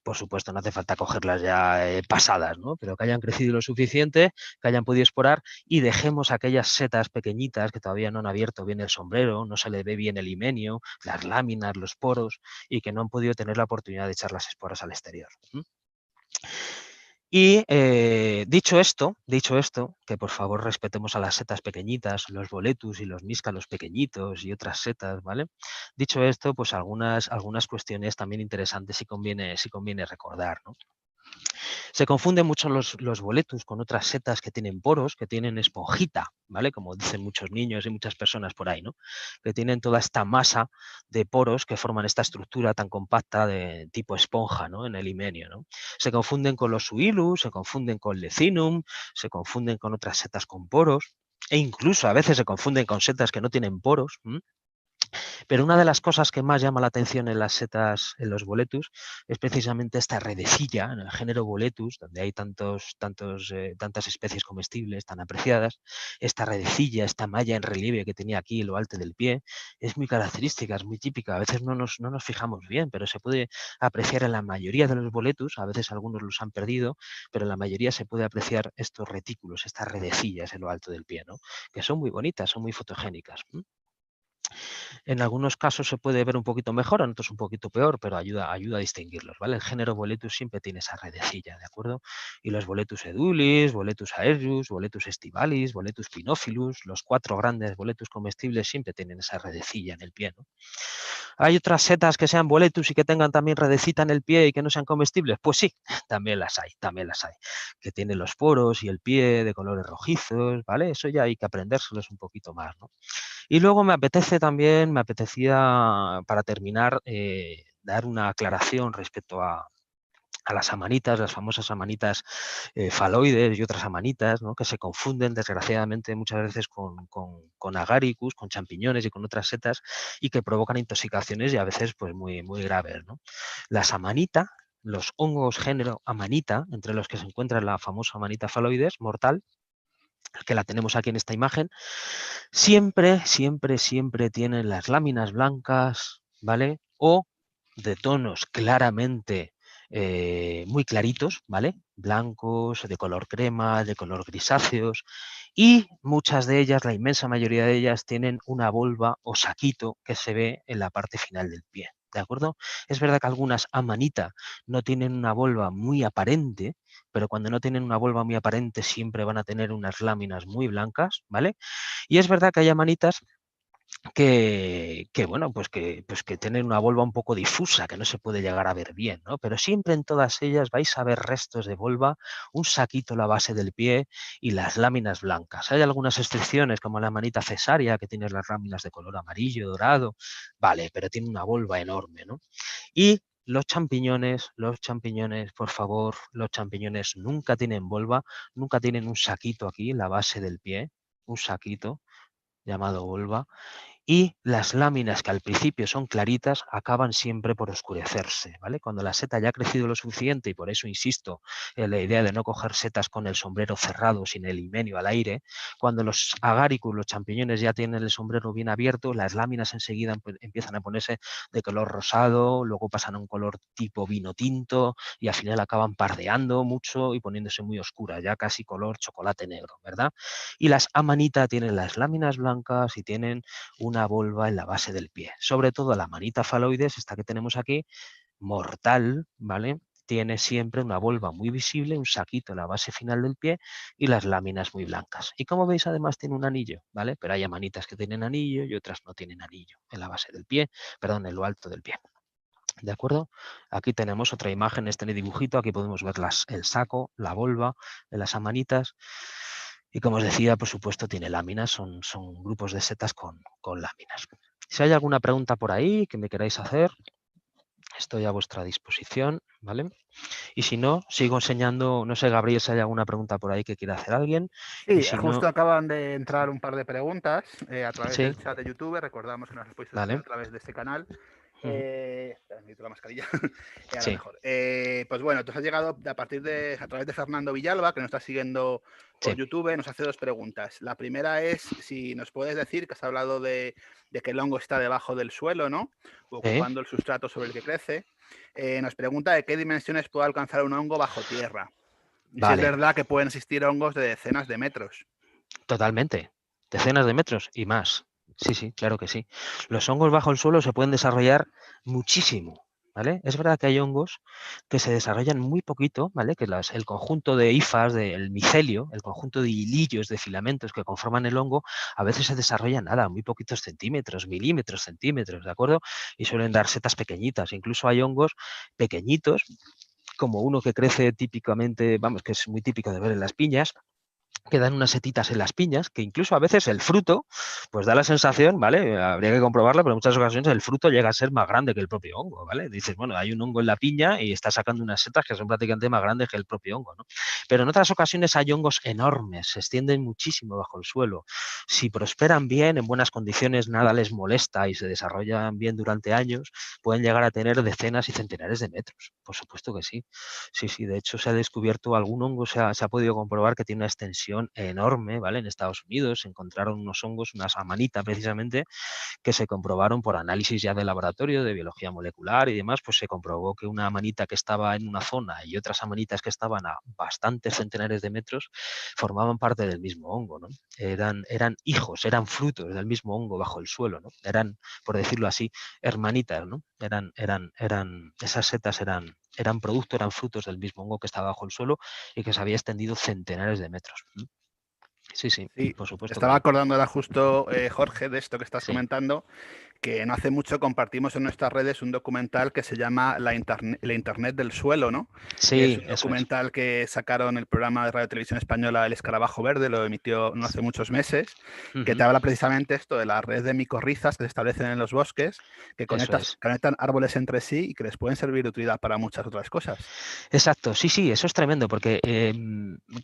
Por supuesto, no hace falta cogerlas ya pasadas, ¿no? Pero que hayan crecido lo suficiente, que hayan podido esporar y dejemos aquellas setas pequeñitas que todavía no han abierto bien el sombrero, no se le ve bien el himenio, las láminas, los poros y que no han podido tener la oportunidad de echar las esporas al exterior. Y dicho esto, que por favor respetemos a las setas pequeñitas, los boletus y los níscalos pequeñitos y otras setas, ¿vale? Dicho esto, pues algunas cuestiones también interesantes si conviene recordar, ¿no? Se confunden mucho los boletus con otras setas que tienen poros, que tienen esponjita, ¿vale? Como dicen muchos niños y muchas personas por ahí, ¿no? Que tienen toda esta masa de poros que forman esta estructura tan compacta de tipo esponja, ¿no? En el himenio, ¿no? Se confunden con los suilus, se confunden con lecinum, se confunden con otras setas con poros e incluso a veces se confunden con setas que no tienen poros. Pero una de las cosas que más llama la atención en las setas, en los boletus, es precisamente esta redecilla, en el género boletus, donde hay tantas especies comestibles tan apreciadas. Esta redecilla, esta malla en relieve que tenía aquí en lo alto del pie, es muy característica, es muy típica. A veces no nos fijamos bien, pero se puede apreciar en la mayoría de los boletus, a veces algunos los han perdido, pero en la mayoría se puede apreciar estos retículos, estas redecillas en lo alto del pie, ¿no? Que son muy bonitas, son muy fotogénicas. En algunos casos se puede ver un poquito mejor, en otros un poquito peor, pero ayuda a distinguirlos, ¿vale? El género Boletus siempre tiene esa redecilla, ¿de acuerdo? Y los Boletus edulis, Boletus aerius, Boletus estivalis, Boletus pinophilus, los 4 grandes Boletus comestibles siempre tienen esa redecilla en el pie, ¿no? ¿Hay otras setas que sean Boletus y que tengan también redecita en el pie y que no sean comestibles? Pues sí, también las hay. Que tienen los poros y el pie de colores rojizos, ¿vale? Eso ya hay que aprendérselos un poquito más, ¿no? Y luego me apetecía para terminar, dar una aclaración respecto a las amanitas, las famosas amanitas faloides y otras amanitas, ¿no? Que se confunden desgraciadamente muchas veces con agaricus, con champiñones y con otras setas y que provocan intoxicaciones y a veces pues muy, muy graves, ¿no? Las amanita, los hongos género amanita, entre los que se encuentra la famosa amanita faloides mortal, que la tenemos aquí en esta imagen, siempre, siempre, siempre tienen las láminas blancas, ¿vale? O de tonos claramente muy claritos, ¿vale? Blancos, de color crema, de color grisáceos, y muchas de ellas, la inmensa mayoría de ellas, tienen una volva o saquito que se ve en la parte final del pie, ¿de acuerdo? Es verdad que algunas amanita no tienen una volva muy aparente, pero cuando no tienen una volva muy aparente siempre van a tener unas láminas muy blancas, ¿vale? Y es verdad que hay amanitas bueno, pues que tienen una volva un poco difusa, que no se puede llegar a ver bien, ¿no? Pero siempre en todas ellas vais a ver restos de volva, un saquito a la base del pie y las láminas blancas. Hay algunas excepciones, como la manita cesárea, que tiene las láminas de color amarillo, dorado, vale, pero tiene una volva enorme, ¿no? Y los champiñones, por favor, los champiñones nunca tienen volva, nunca tienen un saquito aquí en la base del pie, un saquito llamado volva, y las láminas, que al principio son claritas, acaban siempre por oscurecerse, ¿vale? Cuando la seta ya ha crecido lo suficiente, y por eso insisto en la idea de no coger setas con el sombrero cerrado, sin el himenio al aire, cuando los agáricos, los champiñones ya tienen el sombrero bien abierto, las láminas enseguida empiezan a ponerse de color rosado, luego pasan a un color tipo vino tinto y al final acaban pardeando mucho y poniéndose muy oscuras, ya casi color chocolate negro, ¿verdad? Y las amanita tienen las láminas blancas y tienen una volva en la base del pie. Sobre todo la manita faloides, esta que tenemos aquí, mortal, ¿vale? Tiene siempre una volva muy visible, un saquito en la base final del pie y las láminas muy blancas. Y como veis, además tiene un anillo, ¿vale? Pero hay amanitas que tienen anillo y otras no tienen anillo en la base del pie, perdón, en lo alto del pie. ¿De acuerdo? Aquí tenemos otra imagen, este dibujito, aquí podemos ver el saco, la volva de las amanitas. Y como os decía, por supuesto, tiene láminas, son grupos de setas con láminas. Si hay alguna pregunta por ahí que me queráis hacer, estoy a vuestra disposición, ¿vale? Y si no, sigo enseñando, no sé, Gabriel, si hay alguna pregunta por ahí que quiera hacer alguien. Y Sí, si justo no, acaban de entrar un par de preguntas a través sí, del chat de YouTube. Recordamos que nos podéis hacer vale. a través de este canal. Espera, necesito la mascarilla. Ahora Sí, mejor. Pues bueno, entonces ha llegado a través de Fernando Villalba, que nos está siguiendo por sí. YouTube, nos hace dos preguntas. La primera es si nos puedes decir que has hablado de que el hongo está debajo del suelo, ¿no? Ocupando el sustrato sobre el que crece. Nos pregunta de qué dimensiones puede alcanzar un hongo bajo tierra. Y si es Vale, verdad que pueden existir hongos de decenas de metros. totalmente. Decenas de metros y más. Sí, sí, claro que sí. Los hongos bajo el suelo se pueden desarrollar muchísimo, ¿vale? Es verdad que hay hongos que se desarrollan muy poquito, ¿vale? Que el conjunto de hifas, del micelio, el conjunto de hilillos, de filamentos que conforman el hongo, a veces se desarrolla nada, muy poquitos centímetros, milímetros, centímetros, ¿de acuerdo? Y suelen dar setas pequeñitas. Incluso hay hongos pequeñitos, como uno que crece típicamente, vamos, que es muy típico de ver en las piñas, que dan unas setitas en las piñas, que incluso a veces el fruto, pues da la sensación, ¿vale? Habría que comprobarlo, pero en muchas ocasiones el fruto llega a ser más grande que el propio hongo, ¿vale? Dices, bueno, hay un hongo en la piña y está sacando unas setas que son prácticamente más grandes que el propio hongo, ¿no? Pero en otras ocasiones hay hongos enormes, se extienden muchísimo bajo el suelo. Si prosperan bien, en buenas condiciones, nada les molesta y se desarrollan bien durante años, pueden llegar a tener decenas y centenares de metros. Por supuesto que sí. Sí, sí, de hecho se ha descubierto algún hongo, se ha podido comprobar que tiene una extensión enorme, ¿vale? En Estados Unidos se encontraron unos hongos, unas amanita precisamente, que se comprobaron por análisis ya de laboratorio, de biología molecular y demás, pues se comprobó que una amanita que estaba en una zona y otras amanitas que estaban a bastantes centenares de metros formaban parte del mismo hongo, ¿no? Eran hijos, eran frutos del mismo hongo bajo el suelo, ¿no? Eran, por decirlo así, hermanitas, ¿no? Esas setas eran producto, eran frutos del mismo hongo que estaba bajo el suelo y que se había extendido centenares de metros. Sí, sí, Sí, por supuesto que estaba sí. acordando ahora justo, Jorge, de esto que estás Sí, comentando, que no hace mucho compartimos en nuestras redes un documental que se llama La Internet del Suelo, ¿no? Es sí, un eso es. documental que sacaron el programa de Radio Televisión Española El Escarabajo Verde, lo emitió no hace muchos meses, que te Ujú, habla precisamente esto de la red de micorrizas que se establecen en los bosques, que eso es. conectan árboles entre sí y que les pueden servir de utilidad para muchas otras cosas. Exacto, sí, sí, eso es tremendo porque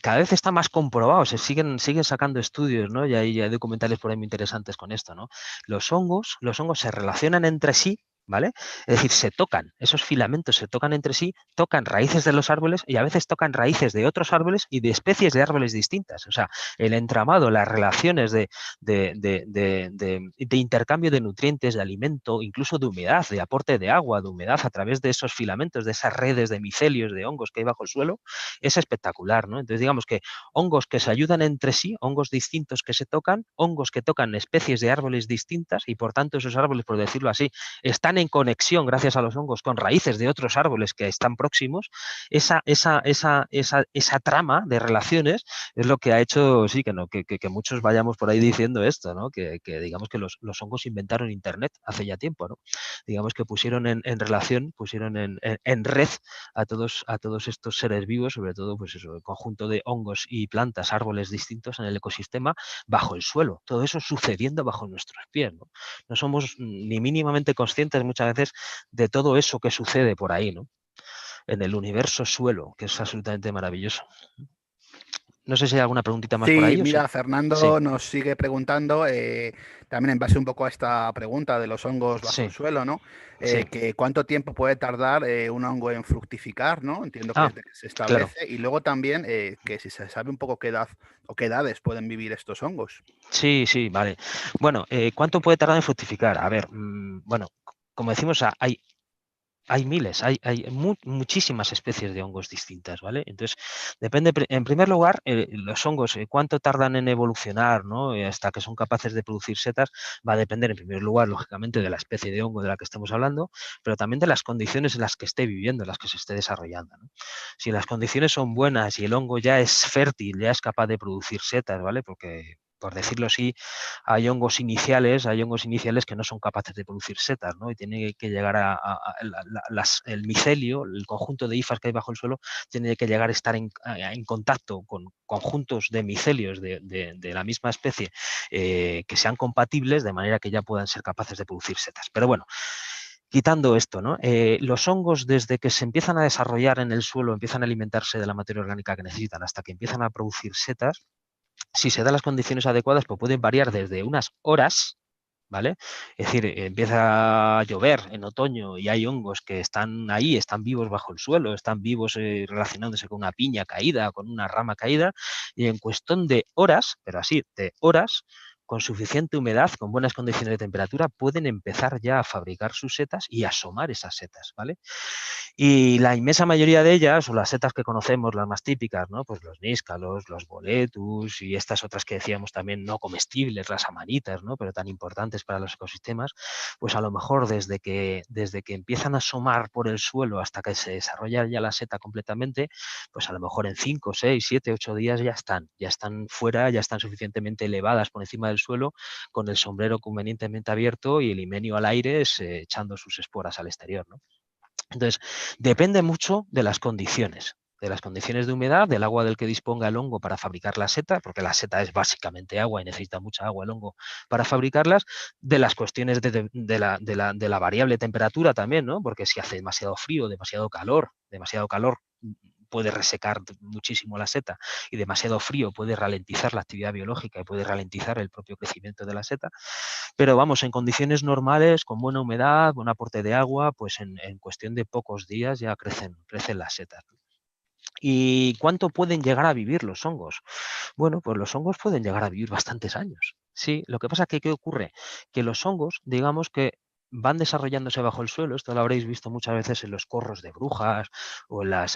cada vez está más comprobado, siguen sacando estudios, ¿no? Y hay documentales por ahí muy interesantes con esto, ¿no? Los hongos se relacionan entre sí, ¿vale? Es decir, se tocan, esos filamentos se tocan entre sí, tocan raíces de los árboles y a veces tocan raíces de otros árboles y de especies de árboles distintas. O sea, el entramado, las relaciones de intercambio de nutrientes, de alimento, incluso de humedad, de aporte de agua, de humedad a través de esos filamentos, de esas redes de micelios, de hongos que hay bajo el suelo, es espectacular, ¿no? Entonces, digamos que hongos que se ayudan entre sí, hongos distintos que se tocan, hongos que tocan especies de árboles distintas y por tanto esos árboles, por decirlo así, están en conexión gracias a los hongos con raíces de otros árboles que están próximos. Esa trama de relaciones es lo que ha hecho, sí, que muchos vayamos por ahí diciendo esto, ¿no? Que digamos que los hongos inventaron Internet hace ya tiempo, ¿no? Digamos que pusieron en relación, pusieron en red a todos estos seres vivos, sobre todo pues eso, el conjunto de hongos y plantas, árboles distintos en el ecosistema bajo el suelo. Todo eso sucediendo bajo nuestros pies, ¿no? No somos ni mínimamente conscientes muchas veces de todo eso que sucede por ahí, ¿no? En el universo suelo, que es absolutamente maravilloso. No sé si hay alguna preguntita más por Sí, ahí o sí. mira, Sí, Fernando nos sigue preguntando, también en base un poco a esta pregunta de los hongos bajo el sí, suelo, ¿no? sí. Que cuánto tiempo puede tardar un hongo en fructificar, ¿no? Entiendo que Ah, desde que se claro. establece. Y luego también que si se sabe un poco qué edad o qué edades pueden vivir estos hongos. Sí, sí, vale. Bueno, ¿cuánto puede tardar en fructificar? A ver, bueno, como decimos, hay miles, hay muchísimas especies de hongos distintas, ¿vale? Entonces, depende, en primer lugar, los hongos, cuánto tardan en evolucionar, ¿no? Hasta que son capaces de producir setas, va a depender, en primer lugar, lógicamente, de la especie de hongo de la que estemos hablando, pero también de las condiciones en las que esté viviendo, en las que se esté desarrollando, ¿no? Si las condiciones son buenas y el hongo ya es fértil, ya es capaz de producir setas, ¿vale? Porque por decirlo así, hay hongos iniciales que no son capaces de producir setas, ¿no? Y tiene que llegar el micelio, el conjunto de hifas que hay bajo el suelo, tiene que llegar a estar en contacto con conjuntos de micelios de la misma especie que sean compatibles de manera que ya puedan ser capaces de producir setas. Pero bueno, quitando esto, ¿no? Los hongos desde que se empiezan a desarrollar en el suelo, empiezan a alimentarse de la materia orgánica que necesitan hasta que empiezan a producir setas, si se dan las condiciones adecuadas, pues pueden variar desde unas horas, ¿vale? Es decir, empieza a llover en otoño y hay hongos que están ahí, están vivos bajo el suelo, están vivos relacionándose con una piña caída, con una rama caída, y en cuestión de horas, pero así, de horas, con suficiente humedad, con buenas condiciones de temperatura, pueden empezar ya a fabricar sus setas y a asomar esas setas, ¿vale? Y la inmensa mayoría de ellas, o las setas que conocemos, las más típicas, ¿no? Pues los níscalos, los boletus y estas otras que decíamos también no comestibles, las amanitas, ¿no? Pero tan importantes para los ecosistemas, pues a lo mejor desde que empiezan a asomar por el suelo hasta que se desarrolla ya la seta completamente, pues a lo mejor en 5, 6, 7, 8 días ya están fuera, ya están suficientemente elevadas por encima del suelo, con el sombrero convenientemente abierto y el himenio al aire echando sus esporas al exterior, ¿no? Entonces, depende mucho de las condiciones de humedad, del agua del que disponga el hongo para fabricar la seta, porque la seta es básicamente agua y necesita mucha agua el hongo para fabricarlas, de las cuestiones de la variable temperatura también, ¿no? Porque si hace demasiado calor puede resecar muchísimo la seta y demasiado frío puede ralentizar la actividad biológica y puede ralentizar el propio crecimiento de la seta. Pero vamos, en condiciones normales, con buena humedad, buen aporte de agua, pues en cuestión de pocos días ya crecen las setas. ¿Y cuánto pueden llegar a vivir los hongos? Bueno, pues los hongos pueden llegar a vivir bastantes años. Sí, lo que pasa es que, ¿qué ocurre? Que los hongos, digamos que van desarrollándose bajo el suelo, esto lo habréis visto muchas veces en los corros de brujas o en las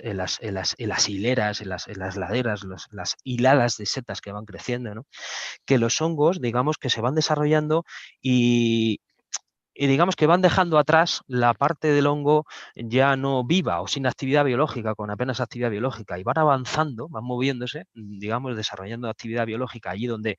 hileras, en las laderas, las hiladas de setas que van creciendo, ¿no? Que los hongos, digamos que se van desarrollando y, y digamos que van dejando atrás la parte del hongo ya no viva o sin actividad biológica, con apenas actividad biológica, y van avanzando, van moviéndose, digamos, desarrollando actividad biológica allí donde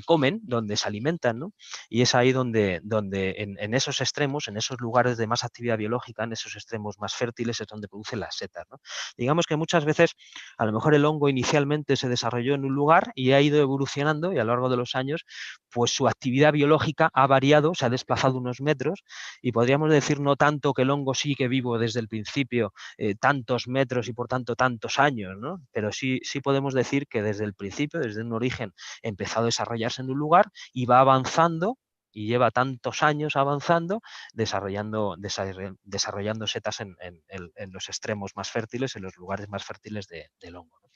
comen, donde se alimentan, ¿no? Y es ahí donde en esos extremos, en esos lugares de más actividad biológica, en esos extremos más fértiles, es donde producen las setas, ¿no? Digamos que muchas veces, a lo mejor el hongo inicialmente se desarrolló en un lugar y ha ido evolucionando y a lo largo de los años pues su actividad biológica ha variado, se ha desplazado unos metros y podríamos decir no tanto que el hongo sigue vivo desde el principio tantos metros y por tanto tantos años, ¿no? Pero sí podemos decir que desde el principio, desde un origen, empezó a desarrollarse en un lugar y va avanzando y lleva tantos años avanzando, desarrollando setas en los extremos más fértiles, en los lugares más fértiles del hongo, ¿no?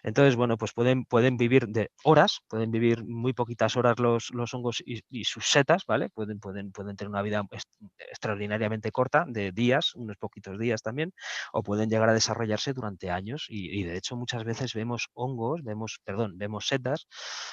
Entonces, bueno, pues pueden vivir de horas, pueden vivir muy poquitas horas los hongos y sus setas, ¿vale? Pueden tener una vida extraordinariamente corta, de días, unos poquitos días también, o pueden llegar a desarrollarse durante años y de hecho muchas veces vemos vemos setas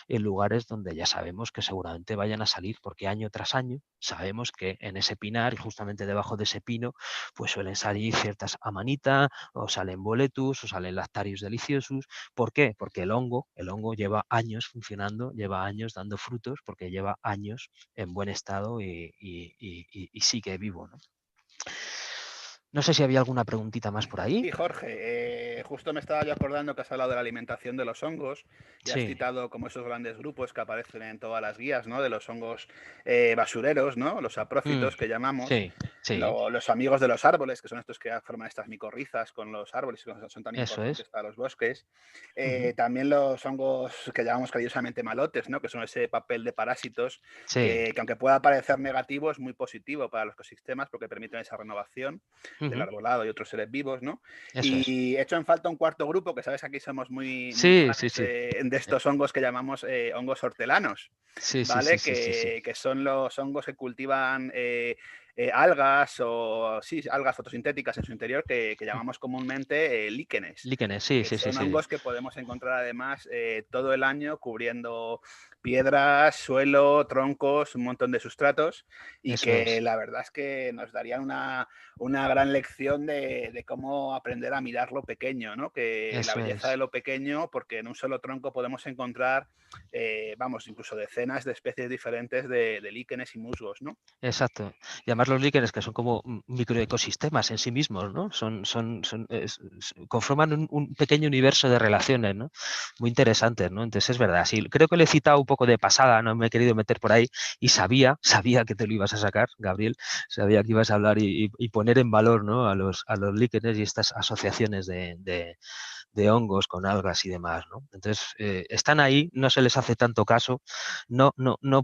en lugares donde ya sabemos que seguramente vayan a salir, porque año tras año sabemos que en ese pinar y justamente debajo de ese pino pues suelen salir ciertas amanita, o salen boletus, o salen lactarius deliciosus. ¿Por qué? Porque el hongo lleva años funcionando, lleva años dando frutos, porque lleva años en buen estado y sigue vivo, ¿no? No sé si había alguna preguntita más por ahí. Sí, Jorge, justo me estaba yo acordando que has hablado de la alimentación de los hongos y has Sí. citado como esos grandes grupos que aparecen en todas las guías, ¿no? De los hongos basureros, ¿no? Los Mm, saprófitos que llamamos, sí, sí, los amigos de los árboles, que son estos que forman estas micorrizas con los árboles y que son tan eso es. importantes para los bosques. Ujú. También los hongos que llamamos cariñosamente malotes, ¿no? Que son ese papel de parásitos Sí. que aunque pueda parecer negativo, es muy positivo para los ecosistemas porque permiten esa renovación del Ujú. arbolado y otros seres vivos, ¿no? Eso es. Y he hecho en falta un cuarto grupo, que sabes que aquí somos muy Sí, sí, fans sí. de estos hongos que llamamos hongos hortelanos, Sí, sí, sí, ¿vale? sí, sí, sí. Que son los hongos que cultivan algas o sí, algas fotosintéticas en su interior que Mm. llamamos comúnmente líquenes, Líquenes, sí, que sí, sí, son sí. hongos que podemos encontrar además todo el año cubriendo piedras, suelo, troncos, un montón de sustratos y Eso que es. la verdad es que nos darían una gran lección de cómo aprender a mirar lo pequeño, ¿no? Que la Eso belleza de es. lo pequeño, porque en un solo tronco podemos encontrar, vamos, incluso decenas de especies diferentes de líquenes y musgos, ¿no? Exacto. Y además los líquenes, que son como microecosistemas en sí mismos, ¿no? Conforman un pequeño universo de relaciones, ¿no? Muy interesantes, ¿no? Entonces es verdad, sí. Creo que lo he citado un poco de pasada, no me he querido meter por ahí y sabía que te lo ibas a sacar, Gabriel. Sabía que ibas a hablar y poner en valor, ¿no? A los líquenes y estas asociaciones de hongos con algas y demás, ¿no? Entonces, están ahí, no se les hace tanto caso, no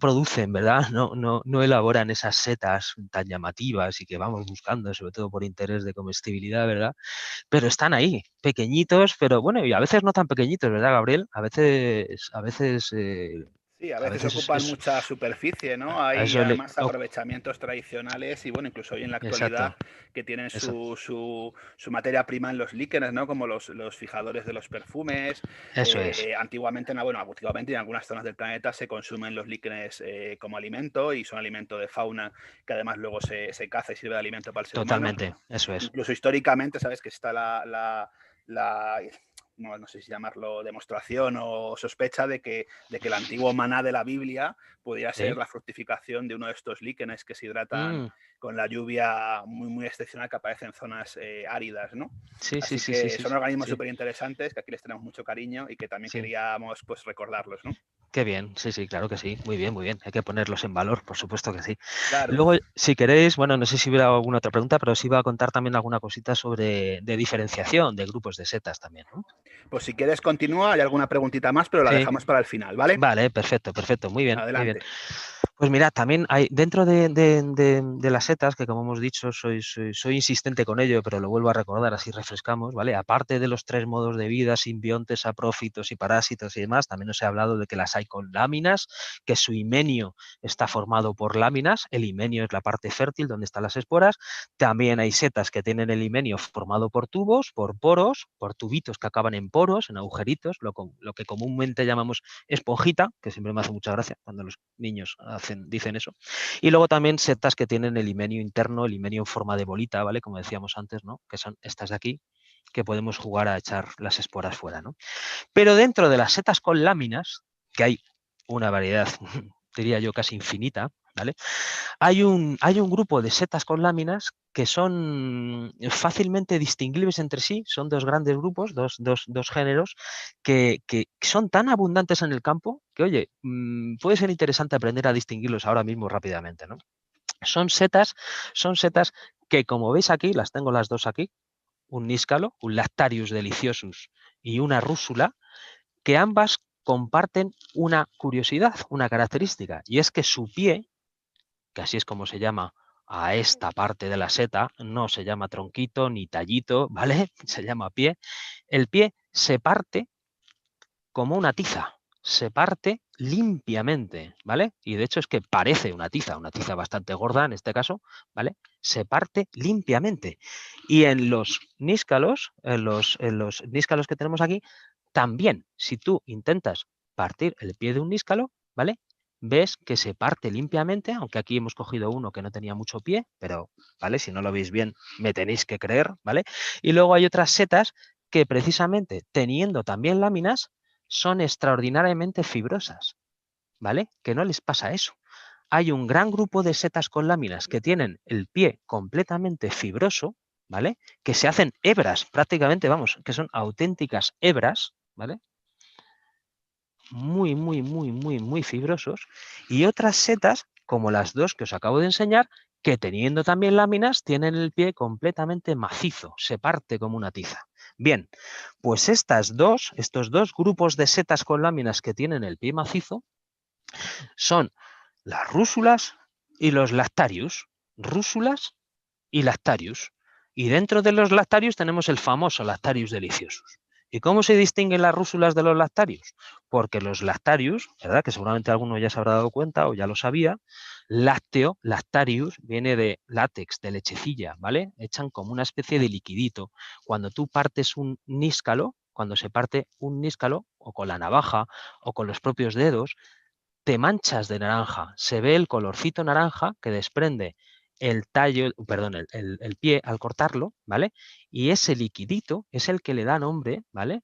producen, ¿verdad? No elaboran esas setas tan llamativas y que vamos buscando, sobre todo por interés de comestibilidad, ¿verdad? Pero están ahí, pequeñitos, pero bueno, y a veces no tan pequeñitos, ¿verdad, Gabriel? Sí, a A veces veces ocupan mucha superficie, ¿no? a Hay eso le... además aprovechamientos tradicionales y bueno, incluso hoy en la actualidad Exacto, que tienen eso, su materia prima en los líquenes, ¿no? Como los fijadores de los perfumes. eso es, Antiguamente en algunas zonas del planeta se consumen los líquenes como alimento y son alimento de fauna que además luego se caza y sirve de alimento para el ser humano. totalmente, eso es. Incluso históricamente, sabes que está la no sé si llamarlo demostración o sospecha de que el antiguo maná de la Biblia pudiera ser ¿Sí? la fructificación de uno de estos líquenes que se hidratan Mm, con la lluvia muy, muy excepcional que aparece en zonas áridas, ¿no? sí, sí, Así sí, sí, que sí, son organismos sí, súper interesantes que aquí les tenemos mucho cariño y que también sí. queríamos pues recordarlos, ¿no? Qué bien, sí, sí, claro que sí. Muy bien, muy bien. Hay que ponerlos en valor, por supuesto que sí. Claro. Luego, si queréis, bueno, no sé si hubiera alguna otra pregunta, pero os iba a contar también alguna cosita sobre de diferenciación de grupos de setas también, ¿no? Pues si quieres continúa, hay alguna preguntita más, pero la Sí, dejamos para el final, ¿vale? vale, perfecto, perfecto, muy bien, muy bien. Adelante. Pues mira, también hay dentro de las setas, que como hemos dicho, soy insistente con ello, pero lo vuelvo a recordar, así refrescamos, ¿vale? Aparte de los tres modos de vida, simbiontes, saprófitos y parásitos y demás, también os he hablado de que las hay con láminas, que su himenio está formado por láminas, el himenio es la parte fértil donde están las esporas, también hay setas que tienen el himenio formado por tubos, por poros, por tubitos que acaban en poros, en agujeritos, lo que comúnmente llamamos esponjita, que siempre me hace mucha gracia cuando los niños dicen eso. Y luego también setas que tienen el himenio interno, el himenio en forma de bolita, ¿vale? Como decíamos antes, ¿no? Que son estas de aquí, que podemos jugar a echar las esporas fuera, ¿no? Pero dentro de las setas con láminas, que hay una variedad, diría yo, casi infinita, ¿vale? Hay un grupo de setas con láminas que son fácilmente distinguibles entre sí, son dos grandes grupos, dos géneros, que son tan abundantes en el campo que, oye, puede ser interesante aprender a distinguirlos ahora mismo rápidamente, ¿no? Son setas, son setas que, como veis aquí, las tengo las dos aquí, un níscalo, un Lactarius deliciosus y una rúsula, que ambas comparten una curiosidad, una característica, y es que su pie que así es como se llama a esta parte de la seta, no se llama tronquito ni tallito, ¿vale? Se llama pie. El pie se parte como una tiza, se parte limpiamente, ¿vale? Y de hecho es que parece una tiza bastante gorda en este caso, ¿vale? Se parte limpiamente. Y en los níscalos, en los níscalos que tenemos aquí, también, si tú intentas partir el pie de un níscalo, ¿vale? Ves que se parte limpiamente, aunque aquí hemos cogido uno que no tenía mucho pie, pero, ¿vale? Si no lo veis bien, me tenéis que creer, ¿vale? Y luego hay otras setas que precisamente teniendo también láminas, son extraordinariamente fibrosas, ¿vale? Que no les pasa eso. Hay un gran grupo de setas con láminas que tienen el pie completamente fibroso, ¿vale? Que se hacen hebras, prácticamente, vamos, que son auténticas hebras, ¿vale? Muy, muy, muy, muy, muy fibrosos. Y otras setas, como las dos que os acabo de enseñar, que teniendo también láminas, tienen el pie completamente macizo, se parte como una tiza. Bien, pues estos dos grupos de setas con láminas que tienen el pie macizo son las rúsulas y los lactarius. Rúsulas y lactarius. Y dentro de los lactarius tenemos el famoso Lactarius deliciosus. ¿Y cómo se distinguen las rúsulas de los lactarius? Porque los lactarius, ¿verdad? Que seguramente alguno ya se habrá dado cuenta o ya lo sabía, lácteo, lactarius, viene de látex, de lechecilla, ¿vale? Echan como una especie de liquidito. Cuando tú partes un níscalo, cuando se parte un níscalo, o con la navaja, o con los propios dedos, te manchas de naranja, se ve el colorcito naranja que desprende el tallo, perdón, el pie al cortarlo, ¿vale? Y ese liquidito es el que le da nombre, ¿vale?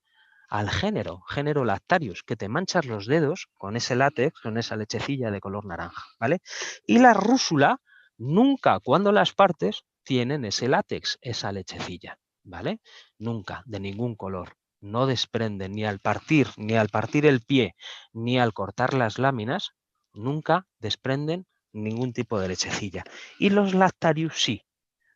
Al género Lactarius, que te manchas los dedos con ese látex, con esa lechecilla de color naranja, ¿vale? Y la rúsula, nunca cuando las partes tienen ese látex, esa lechecilla, ¿vale? Nunca, de ningún color. No desprenden ni al partir el pie, ni al cortar las láminas, nunca desprenden ningún tipo de lechecilla. Y los lactarius sí.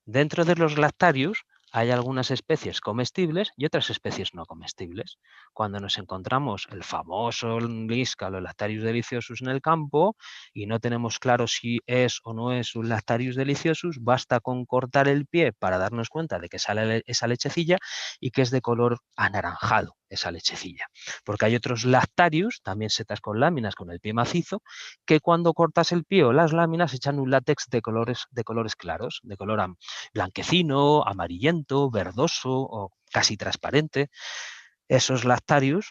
Dentro de los lactarius hay algunas especies comestibles y otras especies no comestibles. Cuando nos encontramos el famoso níscalo, el Lactarius deliciosus en el campo y no tenemos claro si es o no es un Lactarius deliciosus, basta con cortar el pie para darnos cuenta de que sale esa lechecilla y que es de color anaranjado esa lechecilla. Porque hay otros Lactarius, también setas con láminas con el pie macizo, que cuando cortas el pie o las láminas echan un látex de colores claros, de color blanquecino, amarillento, verdoso o casi transparente. Esos lactarius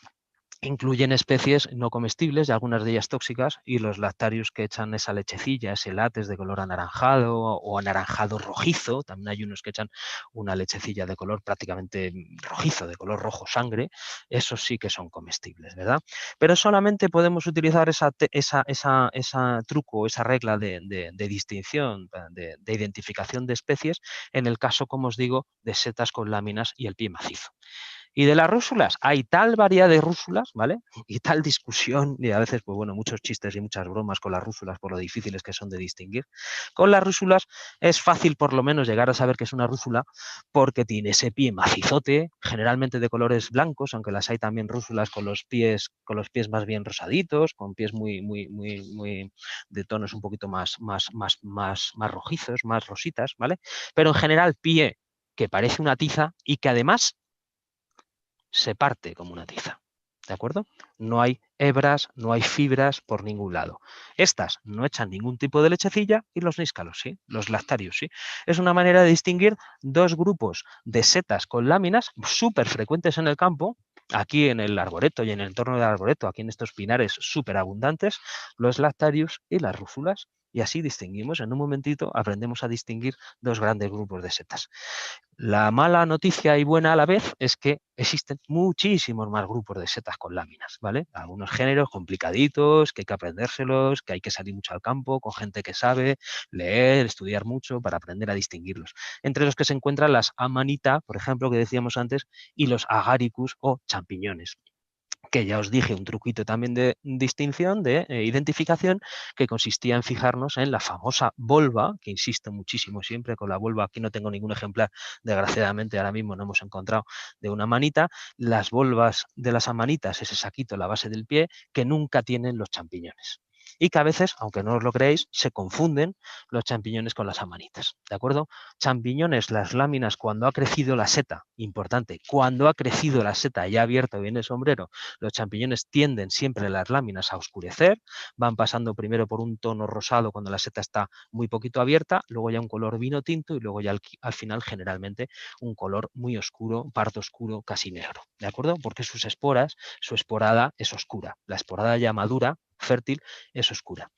incluyen especies no comestibles y algunas de ellas tóxicas, y los lactarius que echan esa lechecilla, ese látex de color anaranjado o anaranjado rojizo, también hay unos que echan una lechecilla de color prácticamente rojizo, de color rojo sangre, esos sí que son comestibles, ¿verdad? Pero solamente podemos utilizar esa truco, esa regla de distinción, de identificación de especies, en el caso, como os digo, de setas con láminas y el pie macizo. Y de las rúsulas, hay tal variedad de rúsulas, ¿vale? Y tal discusión, y a veces, pues bueno, muchos chistes y muchas bromas con las rúsulas por lo difíciles que son de distinguir. Con las rúsulas es fácil por lo menos llegar a saber que es una rúsula porque tiene ese pie macizote, generalmente de colores blancos, aunque las hay también rúsulas con los pies más bien rosaditos, con pies muy de tonos un poquito más rojizos, más rositas, ¿vale? Pero en general pie que parece una tiza y que además se parte como una tiza. ¿De acuerdo? No hay hebras, no hay fibras por ningún lado. Estas no echan ningún tipo de lechecilla y los níscalos sí, los lactarios sí. Es una manera de distinguir dos grupos de setas con láminas súper frecuentes en el campo, aquí en el arboreto y en el entorno del arboreto, aquí en estos pinares súper abundantes, los lactarius y las rúsulas. Y así distinguimos, en un momentito aprendemos a distinguir dos grandes grupos de setas. La mala noticia y buena a la vez es que existen muchísimos más grupos de setas con láminas, ¿vale? Algunos géneros complicaditos, que hay que aprendérselos, que hay que salir mucho al campo, con gente que sabe, leer, estudiar mucho para aprender a distinguirlos. Entre los que se encuentran las amanita, por ejemplo, que decíamos antes, y los agaricus o champiñones, que ya os dije, un truquito también de distinción, de identificación, que consistía en fijarnos en la famosa volva, que insisto muchísimo siempre con la volva, aquí no tengo ningún ejemplar, desgraciadamente ahora mismo no hemos encontrado de una manita, las volvas de las amanitas, ese saquito, la base del pie, que nunca tienen los champiñones. y que a veces, aunque no os lo creéis, se confunden los champiñones con las amanitas, ¿de acuerdo? Champiñones, las láminas, cuando ha crecido la seta, importante, cuando ha crecido la seta y ha abierto bien el sombrero, los champiñones tienden siempre las láminas a oscurecer, van pasando primero por un tono rosado cuando la seta está muy poquito abierta, luego ya un color vino tinto y luego ya al final generalmente un color muy oscuro, pardo oscuro, casi negro, ¿de acuerdo? Porque sus esporas, su esporada es oscura, la esporada ya madura, fértil, es oscura.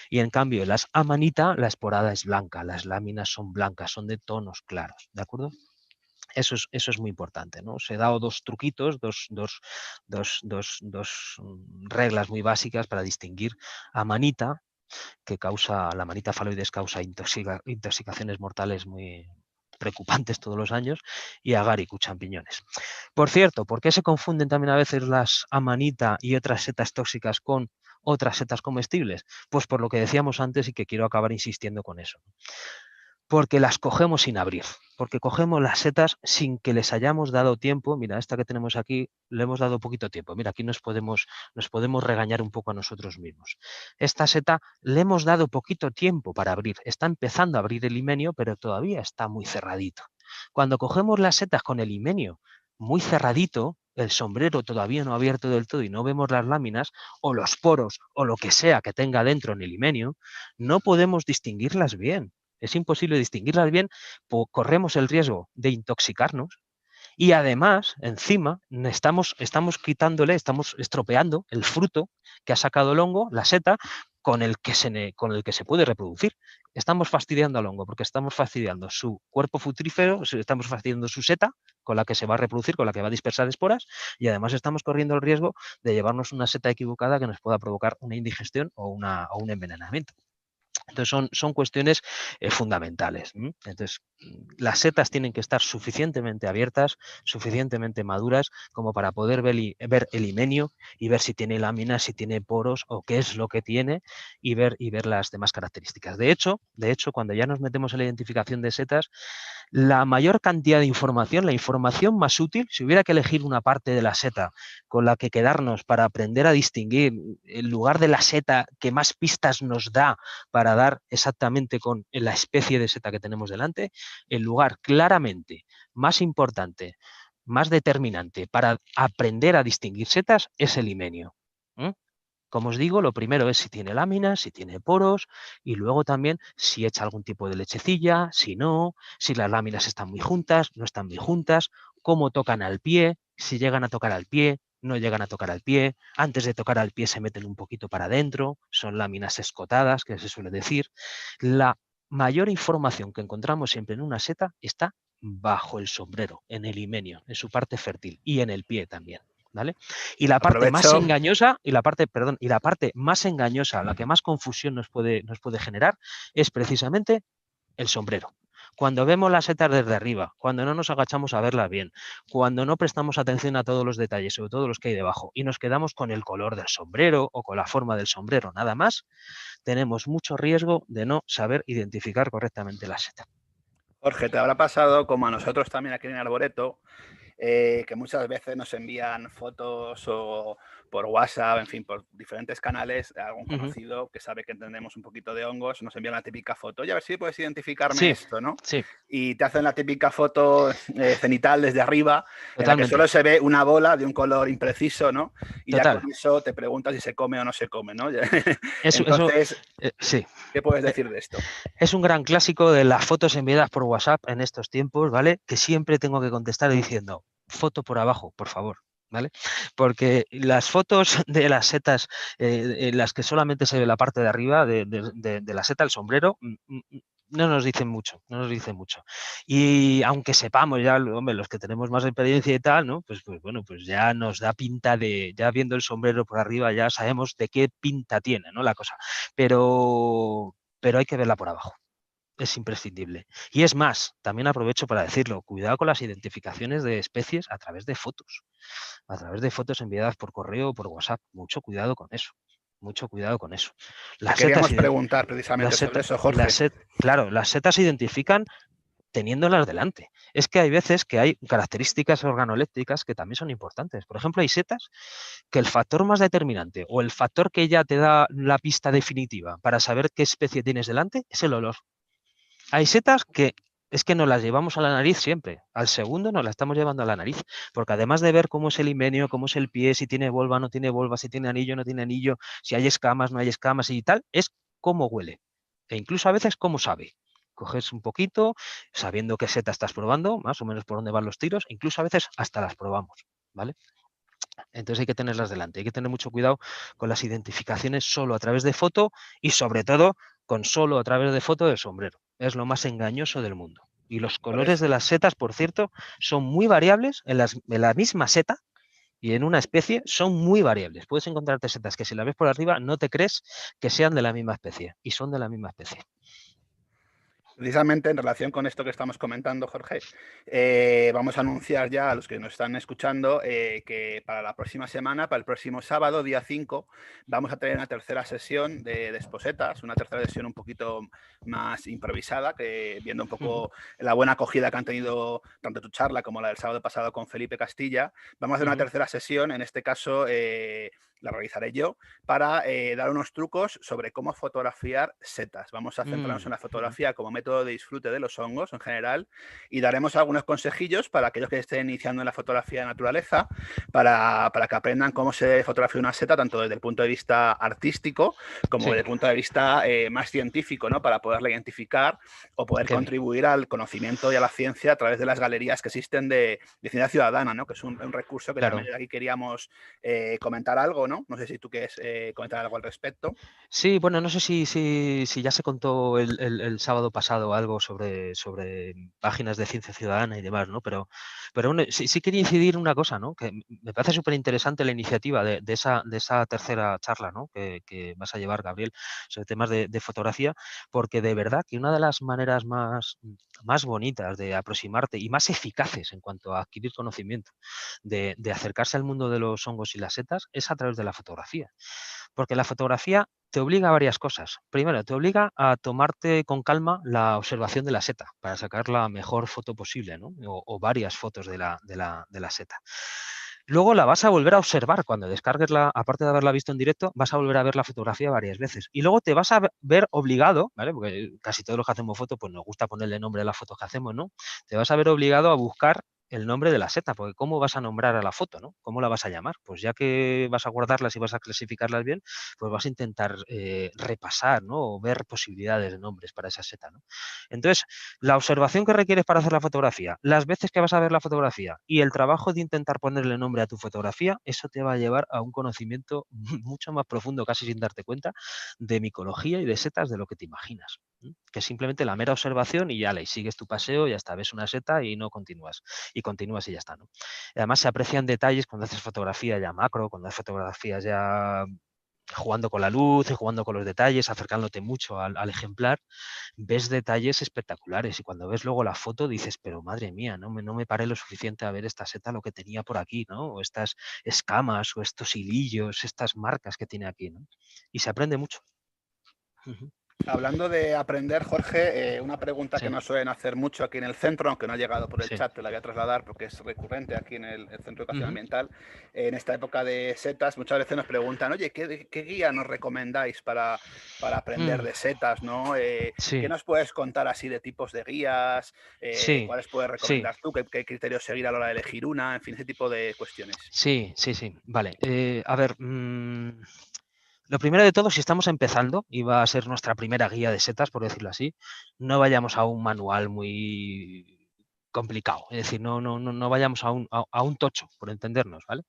Y en cambio en las amanita la esporada es blanca, las láminas son blancas, son de tonos claros, ¿de acuerdo? Eso es muy importante, ¿no? Os he dado dos truquitos, dos reglas muy básicas para distinguir amanita, que causa, la amanita faloides causa intoxicaciones mortales muy preocupantes todos los años, y agaric, champiñones. Por cierto, ¿por qué se confunden también a veces las amanita y otras setas tóxicas con otras setas comestibles? Pues por lo que decíamos antes y que quiero acabar insistiendo con eso. Porque las cogemos sin abrir, porque cogemos las setas sin que les hayamos dado tiempo. Mira, esta que tenemos aquí, le hemos dado poquito tiempo. Mira, aquí nos podemos regañar un poco a nosotros mismos. Esta seta le hemos dado poquito tiempo para abrir. Está empezando a abrir el himenio, pero todavía está muy cerradito. Cuando cogemos las setas con el himenio muy cerradito, el sombrero todavía no abierto del todo y no vemos las láminas o los poros o lo que sea que tenga dentro en el himenio, no podemos distinguirlas bien. Es imposible distinguirlas bien, corremos el riesgo de intoxicarnos y además, encima, estamos quitándole, estamos estropeando el fruto que ha sacado el hongo, la seta, con el que se puede reproducir. Estamos fastidiando al hongo porque estamos fastidiando su cuerpo fructífero, estamos fastidiando su seta con la que se va a reproducir, con la que va a dispersar esporas, y además estamos corriendo el riesgo de llevarnos una seta equivocada que nos pueda provocar una indigestión o un envenenamiento. Entonces son cuestiones fundamentales. Entonces, las setas tienen que estar suficientemente abiertas, suficientemente maduras, como para poder ver el himenio y ver si tiene láminas, si tiene poros o qué es lo que tiene y ver las demás características. De hecho, cuando ya nos metemos en la identificación de setas, la mayor cantidad de información, la información más útil, si hubiera que elegir una parte de la seta con la que quedarnos para aprender a distinguir el lugar de la seta que más pistas nos da para dar exactamente con la especie de seta que tenemos delante, el lugar claramente más importante, más determinante para aprender a distinguir setas es el himenio. Como os digo, lo primero es si tiene láminas, si tiene poros y luego también si echa algún tipo de lechecilla, si no, si las láminas están muy juntas, no están muy juntas, cómo tocan al pie, si llegan a tocar al pie, no llegan a tocar al pie, antes de tocar al pie se meten un poquito para adentro, son láminas escotadas, que se suele decir. La mayor información que encontramos siempre en una seta está bajo el sombrero, en el himenio, en su parte fértil y en el pie también. ¿Vale? Y la parte más engañosa, la parte más engañosa, la que más confusión nos puede generar, es precisamente el sombrero. Cuando vemos las setas desde arriba, cuando no nos agachamos a verlas bien, cuando no prestamos atención a todos los detalles, sobre todo los que hay debajo, y nos quedamos con el color del sombrero o con la forma del sombrero nada más, tenemos mucho riesgo de no saber identificar correctamente la seta. Jorge, te habrá pasado como a nosotros también aquí en Arboreto, que muchas veces nos envían fotos o por WhatsApp, en fin, por diferentes canales, algún conocido que sabe que entendemos un poquito de hongos, nos envía la típica foto. Y a ver si puedes identificarme esto, ¿no? Sí. Y te hacen la típica foto cenital desde arriba, en la que solo se ve una bola de un color impreciso, ¿no? Y ya con eso te preguntas si se come o no se come, ¿no? Entonces, sí. ¿Qué puedes decir de esto? Es un gran clásico de las fotos enviadas por WhatsApp en estos tiempos, ¿vale? Que siempre tengo que contestar diciendo, foto por abajo, por favor, ¿vale? Porque las fotos de las setas, en las que solamente se ve la parte de arriba de la seta, el sombrero, no nos dicen mucho, Y aunque sepamos ya, hombre, los que tenemos más experiencia y tal, ¿no? Pues bueno, pues ya nos da pinta ya viendo el sombrero por arriba, ya sabemos de qué pinta tiene, ¿no? La cosa. Pero hay que verla por abajo. Es imprescindible. Y es más, también aprovecho para decirlo, cuidado con las identificaciones de especies a través de fotos. A través de fotos enviadas por correo o por WhatsApp. Mucho cuidado con eso. Mucho cuidado con eso. Te queríamos preguntar precisamente sobre eso, Jorge. Claro, las setas se identifican teniéndolas delante. es que hay veces que hay características organolépticas que también son importantes. Por ejemplo, hay setas que el factor más determinante o el factor que ya te da la pista definitiva para saber qué especie tienes delante es el olor. Hay setas que es que nos las llevamos a la nariz siempre. Al segundo nos la estamos llevando a la nariz. Porque además de ver cómo es el himenio, cómo es el pie, si tiene volva, no tiene volva, si tiene anillo, no tiene anillo, si hay escamas, no hay escamas y tal, es cómo huele. E incluso a veces cómo sabe. Coges un poquito, sabiendo qué seta estás probando, más o menos por dónde van los tiros, incluso a veces hasta las probamos, ¿vale? Entonces hay que tenerlas delante, hay que tener mucho cuidado con las identificaciones solo a través de foto y sobre todo con solo a través de foto del sombrero. Es lo más engañoso del mundo. Y los colores de las setas, por cierto, son muy variables en la misma seta y en una especie son muy variables. Puedes encontrarte setas que si las ves por arriba no te crees que sean de la misma especie y son de la misma especie. Precisamente en relación con esto que estamos comentando, Jorge, vamos a anunciar ya a los que nos están escuchando que para la próxima semana, para el próximo sábado, día 5, vamos a tener una tercera sesión de Exposetas, una tercera sesión un poquito más improvisada, que viendo un poco la buena acogida que han tenido tanto tu charla como la del sábado pasado con Felipe Castilla. Vamos a hacer una tercera sesión, en este caso la realizaré yo, para dar unos trucos sobre cómo fotografiar setas. Vamos a centrarnos en la fotografía como método de disfrute de los hongos en general y daremos algunos consejillos para aquellos que estén iniciando en la fotografía de naturaleza, para que aprendan cómo se fotografía una seta, tanto desde el punto de vista artístico como desde el punto de vista más científico, ¿no? Para poderla identificar o poder contribuir al conocimiento y a la ciencia a través de las galerías que existen de ciencia ciudadana, ¿no? Que es un recurso que también aquí queríamos comentar algo, ¿no? No sé si tú quieres comentar algo al respecto. Sí, bueno, no sé si ya se contó el sábado pasado algo sobre páginas de ciencia ciudadana y demás, ¿no? Pero bueno, sí quería incidir en una cosa, ¿no? Que me parece súper interesante la iniciativa de esa tercera charla, ¿no? Que vas a llevar, Gabriel, sobre temas de fotografía, porque de verdad que una de las maneras más bonitas de aproximarte y más eficaces en cuanto a adquirir conocimiento de acercarse al mundo de los hongos y las setas es a través de la fotografía. Porque la fotografía te obliga a varias cosas. Primero, te obliga a tomarte con calma la observación de la seta para sacar la mejor foto posible, ¿no? O varias fotos de la seta. Luego la vas a volver a observar cuando descargues aparte de haberla visto en directo, vas a volver a ver la fotografía varias veces. Y luego te vas a ver obligado, ¿vale? Porque casi todos los que hacemos fotos, pues nos gusta ponerle nombre a las fotos que hacemos, ¿no? Te vas a ver obligado a buscar el nombre de la seta, porque ¿cómo vas a nombrar a la foto, no? ¿Cómo la vas a llamar? Pues ya que vas a guardarlas y vas a clasificarlas bien, pues vas a intentar repasar, ¿no? O ver posibilidades de nombres para esa seta, ¿no? Entonces, la observación que requieres para hacer la fotografía, las veces que vas a ver la fotografía y el trabajo de intentar ponerle nombre a tu fotografía, eso te va a llevar a un conocimiento mucho más profundo, casi sin darte cuenta, de micología y de setas de lo que te imaginas. Que simplemente la mera observación y ya y sigues tu paseo y hasta ves una seta y no continúas. Y continúas y ya está, ¿no? Además, se aprecian detalles cuando haces fotografía ya macro, cuando haces fotografías ya jugando con la luz, jugando con los detalles, acercándote mucho al ejemplar, ves detalles espectaculares y cuando ves luego la foto dices, pero madre mía, no me paré lo suficiente a ver esta seta, lo que tenía por aquí, ¿no? O estas escamas o estos hilillos, estas marcas que tiene aquí, ¿no? Y se aprende mucho. Hablando de aprender, Jorge, una pregunta que Sí. nos suelen hacer mucho aquí en el centro, aunque no ha llegado por el Sí. chat, te la voy a trasladar porque es recurrente aquí en el Centro de Educación Ambiental. En esta época de setas, muchas veces nos preguntan, oye, ¿qué guía nos recomendáis para aprender de setas, ¿no? ¿Qué Sí. nos puedes contar así de tipos de guías? Sí. ¿Cuáles puedes Sí. recomendar tú? ¿Qué criterios seguir a la hora de elegir una? En fin, ese tipo de cuestiones. Sí. Vale. A ver, lo primero de todo, si estamos empezando y va a ser nuestra primera guía de setas, por decirlo así, no vayamos a un manual muy complicado. Es decir, no vayamos a un tocho, por entendernos, ¿vale?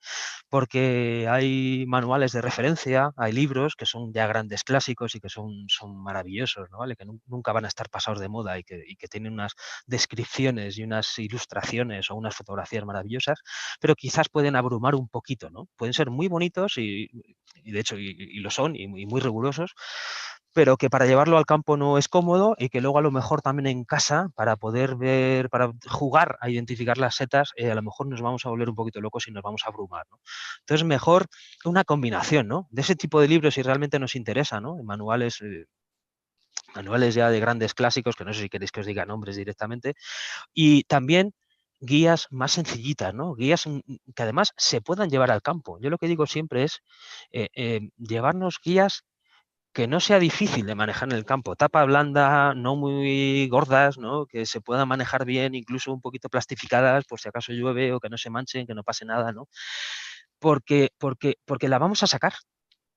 Porque hay manuales de referencia, hay libros que son ya grandes clásicos y que son maravillosos, ¿no? ¿Vale? Que nunca van a estar pasados de moda y que tienen unas descripciones y unas ilustraciones o unas fotografías maravillosas, pero quizás pueden abrumar un poquito, ¿no? Pueden ser muy bonitos y de hecho y lo son y muy rigurosos, pero que para llevarlo al campo no es cómodo y que luego a lo mejor también en casa, para poder ver, para jugar a identificar las setas, a lo mejor nos vamos a volver un poquito locos y nos vamos a abrumar, ¿no? Entonces, mejor una combinación, ¿no? De ese tipo de libros si realmente nos interesa, ¿no? Manuales manuales ya de grandes clásicos, que no sé si queréis que os diga nombres directamente, y también guías más sencillitas, ¿no? Guías que además se puedan llevar al campo. Yo lo que digo siempre es llevarnos guías que no sea difícil de manejar en el campo, tapa blanda, no muy gordas, ¿no? Que se puedan manejar bien, incluso un poquito plastificadas por si acaso llueve o que no se manchen, que no pase nada, ¿no? Porque la vamos a sacar,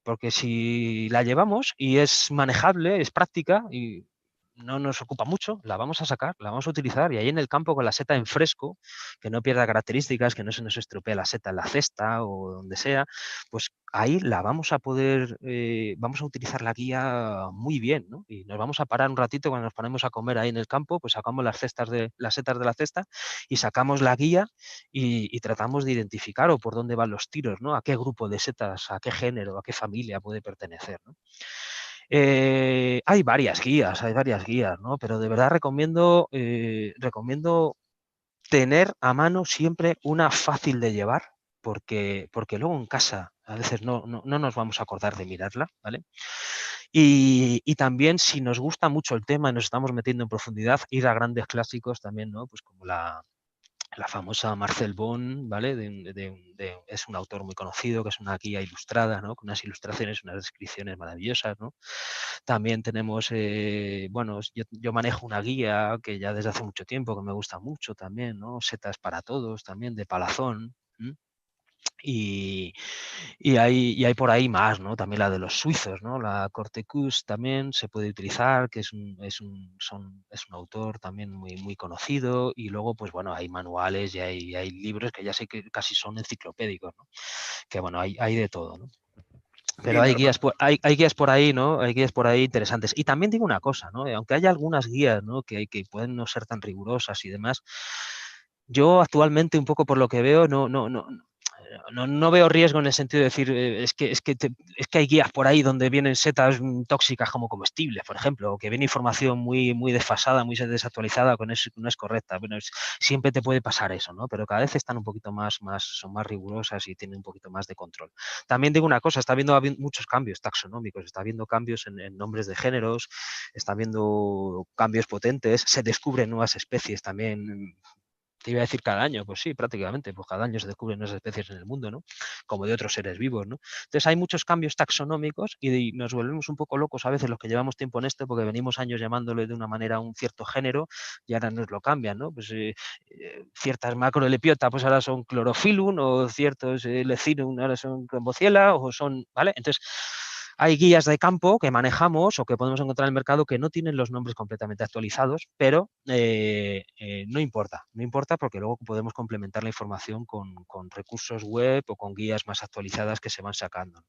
porque si la llevamos y es manejable, es práctica y no nos ocupa mucho, la vamos a sacar, la vamos a utilizar y ahí en el campo con la seta en fresco, que no pierda características, que no se nos estropee la seta en la cesta o donde sea, pues ahí la vamos a poder, vamos a utilizar la guía muy bien, ¿no? Y nos vamos a parar un ratito cuando nos ponemos a comer ahí en el campo, pues sacamos las setas de la cesta y sacamos la guía y tratamos de identificar o por dónde van los tiros, ¿no? A qué grupo de setas, a qué género, a qué familia puede pertenecer, ¿no? Hay varias guías, ¿no? Pero de verdad recomiendo tener a mano siempre una fácil de llevar, porque luego en casa a veces no nos vamos a acordar de mirarla, ¿vale? Y también si nos gusta mucho el tema y nos estamos metiendo en profundidad, ir a grandes clásicos también, ¿no? Pues como la famosa Marcel Bon, ¿vale? Es un autor muy conocido, que es una guía ilustrada, ¿no? Con unas ilustraciones, unas descripciones maravillosas, ¿no? También tenemos, bueno, yo manejo una guía que ya desde hace mucho tiempo, que me gusta mucho también, ¿no? Setas para todos, también de Palazón. Y, y hay por ahí más, ¿no? También la de los suizos, ¿no? La Cortecus también se puede utilizar, que es un autor también muy, muy conocido. Y luego, pues bueno, hay manuales y hay libros que ya sé que casi son enciclopédicos, ¿no? Que bueno, hay de todo, ¿no? Sí, Pero hay guías por ahí, ¿no? Hay guías por ahí interesantes. Y también digo una cosa, ¿no? Aunque haya algunas guías, ¿no? Que pueden no ser tan rigurosas y demás, yo actualmente, un poco por lo que veo, no veo riesgo en el sentido de decir, es que hay guías por ahí donde vienen setas tóxicas como comestibles, por ejemplo, o que viene información muy, muy desfasada, muy desactualizada, que no es correcta. Bueno, siempre te puede pasar eso, ¿no? Pero cada vez están un poquito son más rigurosas y tienen un poquito más de control. También digo una cosa, está habiendo muchos cambios taxonómicos, está habiendo cambios en nombres de géneros, está habiendo cambios potentes, se descubren nuevas especies también. Te iba a decir cada año, pues sí, prácticamente, pues cada año se descubren nuevas especies en el mundo, ¿no? Como de otros seres vivos, ¿no? Entonces hay muchos cambios taxonómicos y nos volvemos un poco locos a veces los que llevamos tiempo en esto, porque venimos años llamándole de una manera a un cierto género y ahora nos lo cambian, ¿no? Pues ciertas macrolepiotas pues ahora son clorofilum, o ciertos lecinum ahora son cromboziela, o son, ¿vale? Entonces hay guías de campo que manejamos o que podemos encontrar en el mercado que no tienen los nombres completamente actualizados, pero no importa porque luego podemos complementar la información con recursos web o con guías más actualizadas que se van sacando.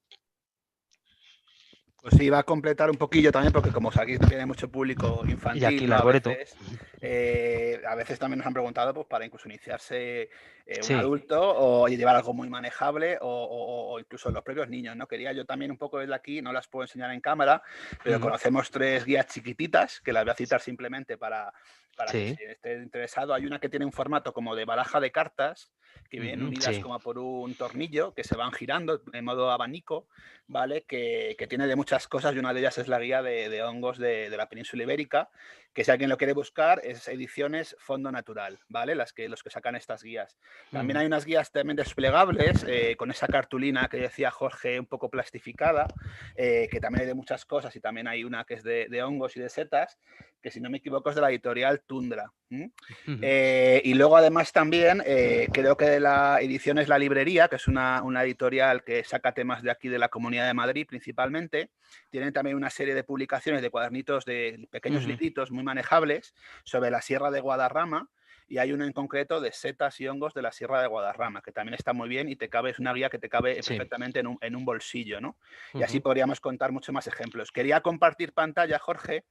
Pues sí, va a completar un poquillo también, porque como aquí tiene mucho público Y aquí infantil, el ¿no? arboreto. A veces también nos han preguntado pues, para incluso iniciarse un Sí. adulto o llevar algo muy manejable o incluso los propios niños, ¿no? Quería yo también un poco desde aquí, no las puedo enseñar en cámara, pero conocemos 3 guías chiquititas que las voy a citar simplemente para que Sí. si esté interesado. Hay una que tiene un formato como de baraja de cartas, que vienen unidas Sí. como por un tornillo, que se van girando en modo abanico, ¿vale? Que tiene de muchas cosas y una de ellas es la guía de hongos de la península ibérica, que si alguien lo quiere buscar es ediciones Fondo Natural, ¿vale? Los que sacan estas guías. También hay unas guías también desplegables con esa cartulina que decía Jorge un poco plastificada, que también hay de muchas cosas y también hay una que es de hongos y de setas, que si no me equivoco es de la editorial Tundra. Y luego además también creo que la edición es La Librería, que es una editorial que saca temas de aquí de la Comunidad de Madrid principalmente. Tienen también una serie de publicaciones de cuadernitos, de pequeños libritos muy manejables sobre la Sierra de Guadarrama, y hay uno en concreto de setas y hongos de la Sierra de Guadarrama, que también está muy bien y es una guía que te cabe perfectamente en un bolsillo, ¿no? Y así podríamos contar muchos más ejemplos. Quería compartir pantalla, Jorge,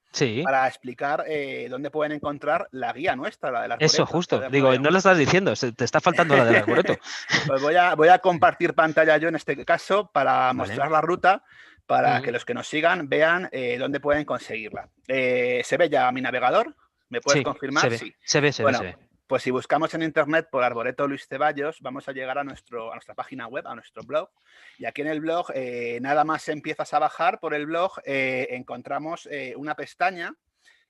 para explicar dónde pueden encontrar la guía nuestra, la del Eso, arboreto. justo. Digo, no lo estás diciendo, te está faltando la del arboreto. Pues voy a compartir pantalla yo en este caso para mostrar la ruta, para que los que nos sigan vean dónde pueden conseguirla. ¿Se ve ya mi navegador? ¿Me puedes Sí, confirmar? Sí. se ve. Bueno, Pues si buscamos en internet por Arboreto Luis Ceballos, vamos a llegar a nuestra página web, a nuestro blog. Y aquí en el blog, nada más empiezas a bajar por el blog, encontramos una pestaña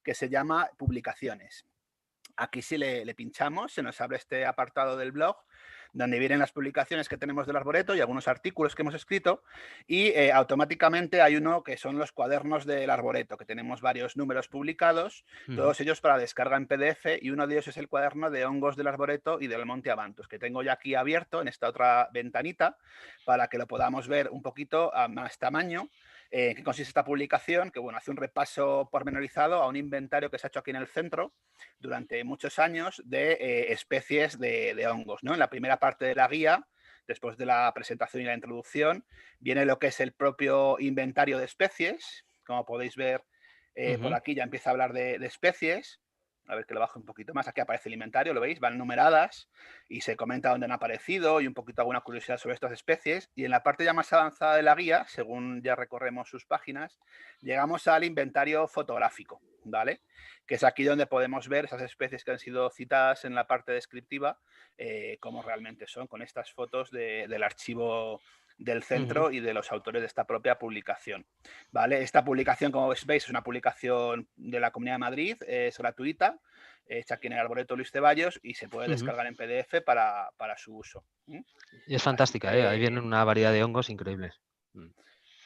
que se llama Publicaciones. Aquí si le pinchamos, se nos abre este apartado del blog, donde vienen las publicaciones que tenemos del Arboreto y algunos artículos que hemos escrito, y automáticamente hay uno que son los cuadernos del Arboreto, que tenemos varios números publicados, todos ellos para descarga en PDF, y uno de ellos es el cuaderno de hongos del Arboreto y del Monte Avantus, que tengo ya aquí abierto en esta otra ventanita, para que lo podamos ver un poquito a más tamaño. ¿Qué consiste esta publicación? Que bueno, hace un repaso pormenorizado a un inventario que se ha hecho aquí en el centro durante muchos años de especies de hongos, ¿no? En la primera parte de la guía, después de la presentación y la introducción, viene lo que es el propio inventario de especies. Como podéis ver, por aquí ya empieza a hablar de especies. A ver que lo bajo un poquito más. Aquí aparece el inventario, ¿lo veis? Van numeradas y se comenta dónde han aparecido y un poquito alguna curiosidad sobre estas especies. Y en la parte ya más avanzada de la guía, según ya recorremos sus páginas, llegamos al inventario fotográfico, ¿vale? Que es aquí donde podemos ver esas especies que han sido citadas en la parte descriptiva, cómo realmente son, con estas fotos del archivo del centro y de los autores de esta propia publicación. ¿Vale? Esta publicación, como veis, es una publicación de la Comunidad de Madrid, es gratuita, hecha aquí en el Arboreto Luis Ceballos y se puede descargar en PDF para su uso. Y es Así fantástica, ¿eh? Ahí vienen que, una variedad de hongos increíbles.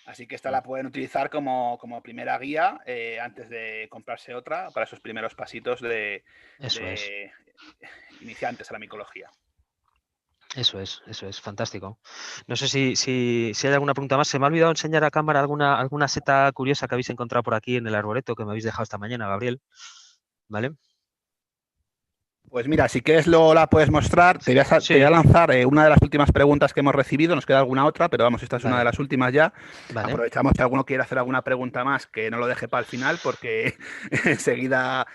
así que esta la pueden utilizar como primera guía antes de comprarse otra para esos primeros pasitos Eso es. de iniciantes a la micología. Eso es, fantástico. No sé si hay alguna pregunta más. Se me ha olvidado enseñar a cámara alguna seta curiosa que habéis encontrado por aquí en el arboreto que me habéis dejado esta mañana, Gabriel. ¿Vale? Pues mira, si quieres luego la puedes mostrar. Te voy a Sí, lanzar una de las últimas preguntas que hemos recibido. Nos queda alguna otra, pero vamos, esta es una de vale, las últimas ya. vale. Aprovechamos si alguno quiere hacer alguna pregunta más, que no lo deje para el final, porque enseguida,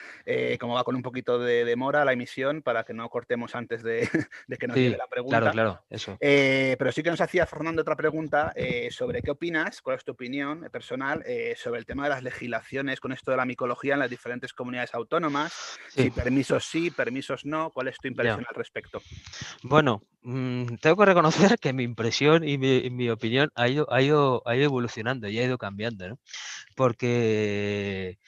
como va con un poquito de demora la emisión, para que no cortemos antes de, de que nos llegue Sí, la claro, pregunta. claro, eso. Pero sí que nos hacía Fernando otra pregunta sobre qué opinas, cuál es tu opinión personal sobre el tema de las legislaciones con esto de la micología en las diferentes comunidades autónomas, Sí, si permisos no, ¿cuál es tu ya. impresión al respecto? Bueno, tengo que reconocer que mi impresión y mi opinión ha ido evolucionando y ha ido cambiando, ¿no? Porque,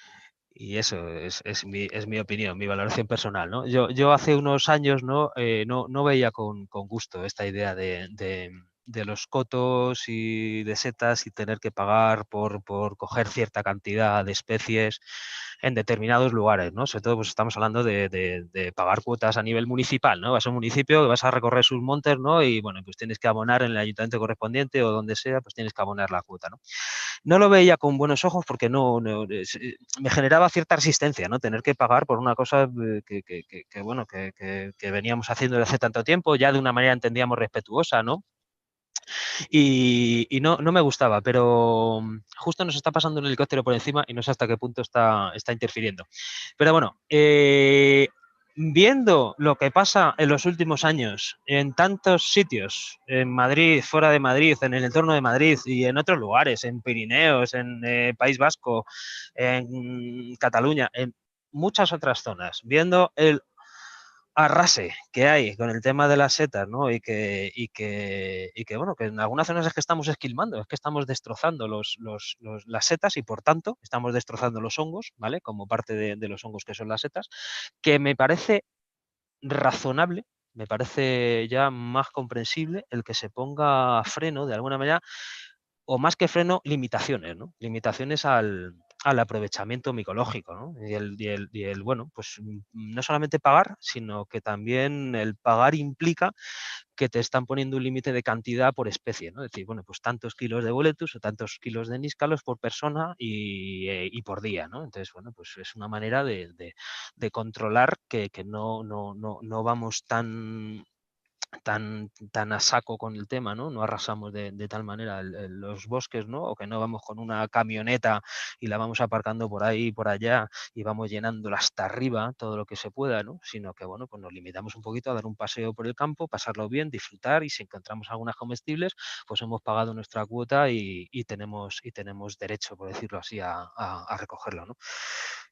y eso es mi opinión, mi valoración personal, ¿no? Yo hace unos años no veía con gusto esta idea de los cotos y de setas y tener que pagar por coger cierta cantidad de especies en determinados lugares, ¿no? Sobre todo, pues estamos hablando de pagar cuotas a nivel municipal, ¿no? Vas a un municipio, vas a recorrer sus montes, ¿no? Y bueno, pues tienes que abonar en el ayuntamiento correspondiente o donde sea, pues tienes que abonar la cuota, ¿no? No lo veía con buenos ojos porque me generaba cierta resistencia, ¿no? Tener que pagar por una cosa que veníamos haciendo desde hace tanto tiempo, ya de una manera entendíamos respetuosa, ¿no? Y no me gustaba, pero justo nos está pasando un helicóptero por encima y no sé hasta qué punto está interfiriendo. Pero bueno, viendo lo que pasa en los últimos años en tantos sitios, en Madrid, fuera de Madrid, en el entorno de Madrid y en otros lugares, en Pirineos, en País Vasco, en Cataluña, en muchas otras zonas, viendo el arrase que hay con el tema de las setas, ¿no? Bueno, que en algunas zonas es que estamos esquilmando, es que estamos destrozando las setas y por tanto estamos destrozando los hongos, ¿vale? Como parte de los hongos que son las setas, que me parece razonable, me parece ya más comprensible el que se ponga freno de alguna manera o más que freno, limitaciones, ¿no? Limitaciones al aprovechamiento micológico, ¿no? Bueno, pues no solamente pagar, sino que también el pagar implica que te están poniendo un límite de cantidad por especie, ¿no? Es decir, bueno, pues tantos kilos de boletus o tantos kilos de níscalos por persona y por día, ¿no? Entonces, bueno, pues es una manera de controlar que no vamos tan a saco con el tema, ¿no? No arrasamos de tal manera los bosques, ¿no? O que no vamos con una camioneta y la vamos aparcando por ahí y por allá y vamos llenándola hasta arriba todo lo que se pueda, ¿no? Sino que, bueno, pues nos limitamos un poquito a dar un paseo por el campo, pasarlo bien, disfrutar y si encontramos algunas comestibles, pues hemos pagado nuestra cuota y tenemos derecho, por decirlo así, a recogerlo, ¿no?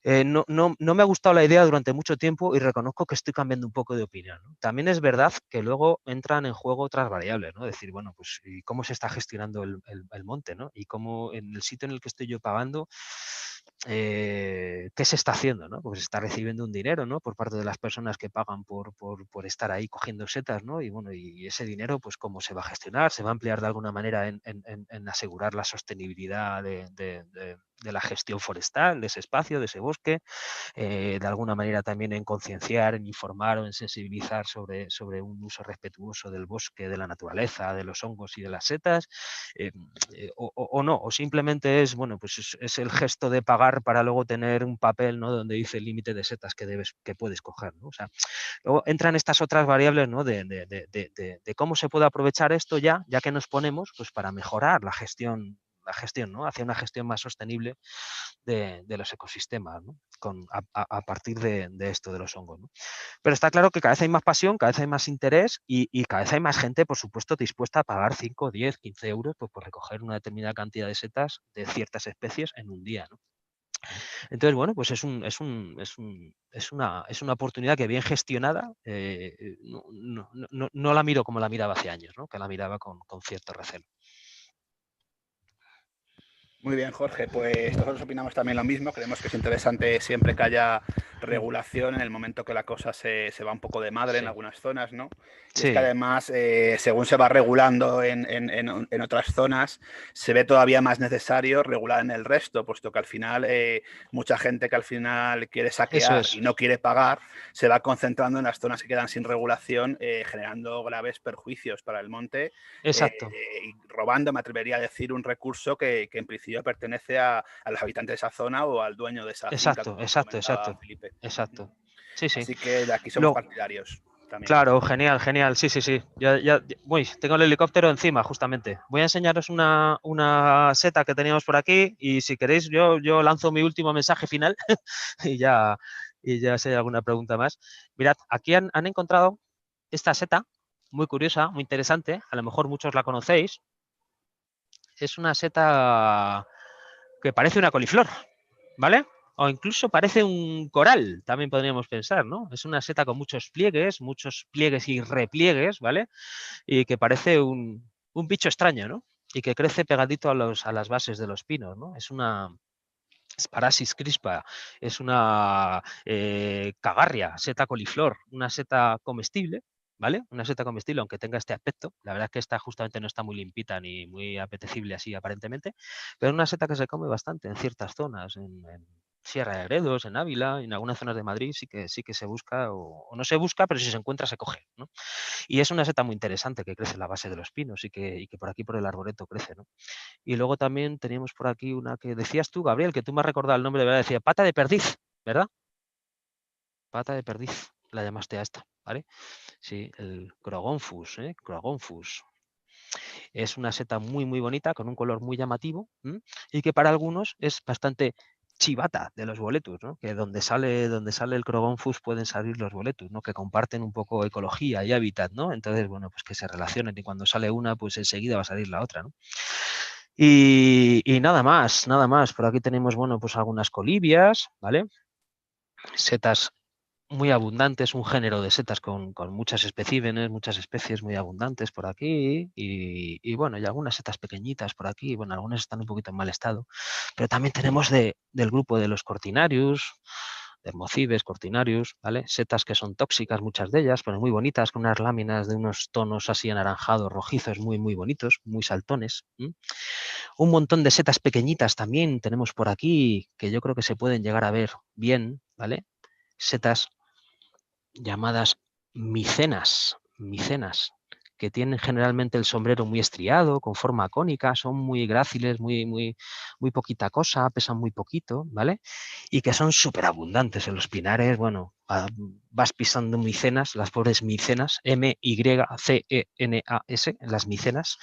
no me ha gustado la idea durante mucho tiempo y reconozco que estoy cambiando un poco de opinión, ¿no? También es verdad que luego entran en juego otras variables, ¿no? Decir, bueno, pues ¿y cómo se está gestionando el monte, ¿no? Y cómo en el sitio en el que estoy yo pagando, ¿qué se está haciendo, ¿no? Pues se está recibiendo un dinero, ¿no? Por parte de las personas que pagan por estar ahí cogiendo setas, ¿no? Y bueno, y ese dinero, pues cómo se va a gestionar, se va a emplear de alguna manera en asegurar la sostenibilidad de la gestión forestal, de ese espacio, de ese bosque, de alguna manera también en concienciar, en informar o en sensibilizar sobre un uso respetuoso del bosque, de la naturaleza, de los hongos y de las setas, o no, o simplemente es, bueno, pues es el gesto de pagar para luego tener un papel, ¿no? Donde dice el límite de setas que puedes coger, ¿no? O sea, luego entran estas otras variables, ¿no? De cómo se puede aprovechar esto ya que nos ponemos, pues para mejorar la gestión, ¿no? Hacia una gestión más sostenible de los ecosistemas, ¿no? A partir de esto de los hongos, ¿no? Pero está claro que cada vez hay más pasión, cada vez hay más interés y cada vez hay más gente, por supuesto, dispuesta a pagar 5, 10, 15 euros pues, por recoger una determinada cantidad de setas de ciertas especies en un día, ¿no? Entonces, bueno, pues es una oportunidad que bien gestionada, no la miro como la miraba hace años, ¿no? Que la miraba con cierto recelo. Muy bien, Jorge. Pues nosotros opinamos también lo mismo. Creemos que es interesante siempre que haya regulación en el momento que la cosa se va un poco de madre en Sí, algunas zonas, ¿no? Y es que sí, además, según se va regulando en otras zonas, se ve todavía más necesario regular en el resto, puesto que al final mucha gente que al final quiere eso saquear es. y no quiere pagar, se va concentrando en las zonas que quedan sin regulación, generando graves perjuicios para el monte Exacto, y robando, me atrevería a decir, un recurso que en principio pertenece a los habitantes de esa zona o al dueño de esa finca, exacto, como exacto, comentaba exacto, Felipe. exacto. Sí, sí. Así que de aquí somos Lo, partidarios también. claro, genial, genial. Sí, sí, sí. Uy, tengo el helicóptero encima, justamente. Voy a enseñaros una seta que teníamos por aquí y si queréis yo lanzo mi último mensaje final y ya, y ya si hay alguna pregunta más. Mirad, aquí han encontrado esta seta muy curiosa, muy interesante. A lo mejor muchos la conocéis. Es una seta que parece una coliflor, ¿vale? O incluso parece un coral, también podríamos pensar, ¿no? Es una seta con muchos pliegues y repliegues, ¿vale? Y que parece un bicho extraño, ¿no? Y que crece pegadito a las bases de los pinos, ¿no? Es una Sparasis crispa, es una cagarria, seta coliflor, una seta comestible, ¿vale? Una seta comestible, aunque tenga este aspecto. La verdad es que esta justamente no está muy limpita ni muy apetecible así aparentemente, pero una seta que se come bastante en ciertas zonas, en Sierra de Gredos, en Ávila, en algunas zonas de Madrid sí que se busca, o no se busca, pero si se encuentra se coge, ¿no? Y es una seta muy interesante que crece en la base de los pinos y que por aquí por el arboreto crece, ¿no? Y luego también teníamos por aquí una que decías tú, Gabriel, que tú me has recordado el nombre de verdad, decía pata de perdiz, ¿verdad? Pata de perdiz, la llamaste a esta, ¿vale? Sí, el Crogonfus, ¿eh? Crogonfus. Es una seta muy, muy bonita, con un color muy llamativo, ¿m? Y que para algunos es bastante chivata de los boletus, ¿no? Que donde sale el Crogonfus pueden salir los boletus, ¿no? Que comparten un poco ecología y hábitat, ¿no? Entonces, bueno, pues que se relacionen y cuando sale una, pues enseguida va a salir la otra, ¿no? Y nada más, nada más. Por aquí tenemos, bueno, pues algunas colibias, ¿vale? Setas muy abundantes, un género de setas con muchas especímenes, muchas especies muy abundantes por aquí y bueno, y algunas setas pequeñitas por aquí, bueno, algunas están un poquito en mal estado, pero también tenemos del grupo de los cortinarius, Dermocibes, cortinarius, ¿vale? Setas que son tóxicas, muchas de ellas, pero muy bonitas, con unas láminas de unos tonos así anaranjados, rojizos, muy, muy bonitos, muy saltones. Un montón de setas pequeñitas también tenemos por aquí, que yo creo que se pueden llegar a ver bien, ¿vale? Setas llamadas micenas, que tienen generalmente el sombrero muy estriado, con forma cónica, son muy gráciles, muy poquita cosa, pesan muy poquito, ¿vale? Y que son súper abundantes en los pinares, bueno, vas pisando micenas, las pobres micenas, M-Y-C-E-N-A-S, las micenas,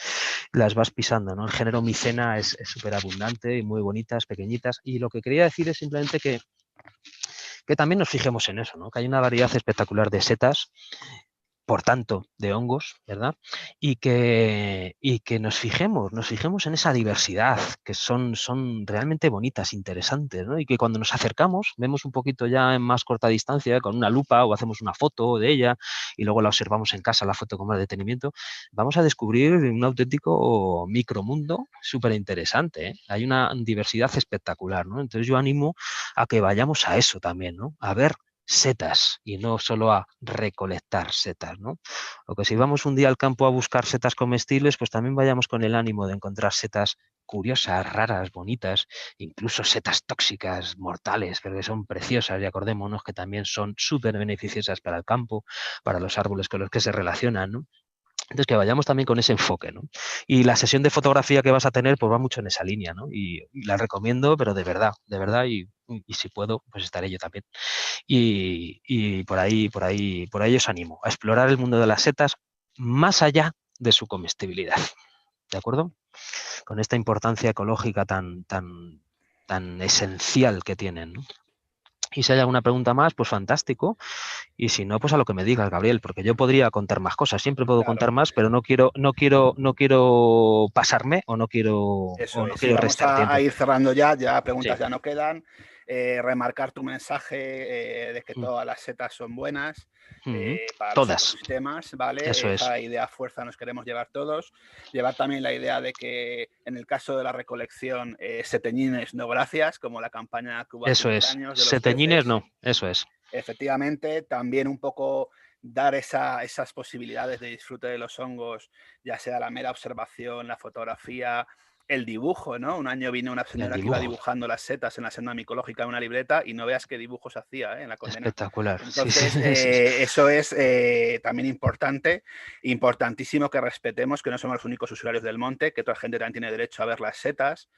las vas pisando, ¿no? El género micena es súper abundante y muy bonitas, pequeñitas, y lo que quería decir es simplemente que también nos fijemos en eso, ¿no? Que hay una variedad espectacular de setas por tanto, de hongos, ¿verdad? Y que nos fijemos en esa diversidad, que son realmente bonitas, interesantes, ¿no? Y que cuando nos acercamos, vemos un poquito ya en más corta distancia, con una lupa o hacemos una foto de ella y luego la observamos en casa, la foto con más detenimiento, vamos a descubrir un auténtico micromundo súper interesante, ¿eh? Hay una diversidad espectacular, ¿no? Entonces yo animo a que vayamos a eso también, ¿no? A ver setas y no solo a recolectar setas, ¿no? O que si vamos un día al campo a buscar setas comestibles, pues también vayamos con el ánimo de encontrar setas curiosas, raras, bonitas, incluso setas tóxicas, mortales, pero que son preciosas y acordémonos que también son súper beneficiosas para el campo, para los árboles con los que se relacionan, ¿no? Entonces, que vayamos también con ese enfoque, ¿no? Y la sesión de fotografía que vas a tener, pues va mucho en esa línea, ¿no? Y la recomiendo, pero de verdad, y si puedo, pues estaré yo también. Y por ahí os animo a explorar el mundo de las setas más allá de su comestibilidad, ¿de acuerdo? Con esta importancia ecológica tan esencial que tienen, ¿no? Y si hay alguna pregunta más, pues fantástico. Y si no, pues a lo que me digas, Gabriel, porque yo podría contar más cosas. Siempre puedo Claro. contar más, pero no quiero pasarme o no quiero Eso es. Sí, vamos restar a tiempo. ir cerrando ya Sí. preguntas ya no quedan. Remarcar tu mensaje de que Mm. todas las setas son buenas para los Todas. ecosistemas, ¿vale? Eso es. Esa idea a fuerza nos queremos llevar todos. Llevar también la idea de que en el caso de la recolección, seteñines no gracias, como la campaña que hubo hace Eso unos es. años de los Seteñines peces. no. Eso es. Efectivamente, también un poco dar esas posibilidades de disfrute de los hongos, ya sea la mera observación, la fotografía, el dibujo, ¿no? Un año vino una El señora que iba dibujo. dibujando las setas en la senda micológica en una libreta y no veas qué dibujos hacía, en la condena. Espectacular. Sí, sí, Entonces, sí. eso es también importante, importantísimo que respetemos que no somos los únicos usuarios del monte, que otra gente también tiene derecho a ver las setas,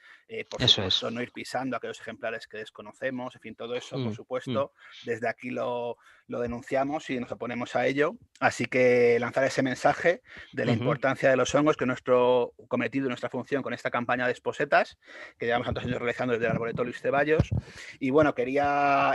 por Eso es. supuesto, no ir pisando aquellos ejemplares que desconocemos, en fin, todo eso, por Mm, mm. supuesto, desde aquí lo denunciamos y nos oponemos a ello. Así que lanzar ese mensaje de la Ujú. importancia de los hongos, que nuestro cometido, nuestra función con esta campaña de esposetas, que llevamos tantos años realizando desde el Arboreto Luis Ceballos. Y bueno, quería,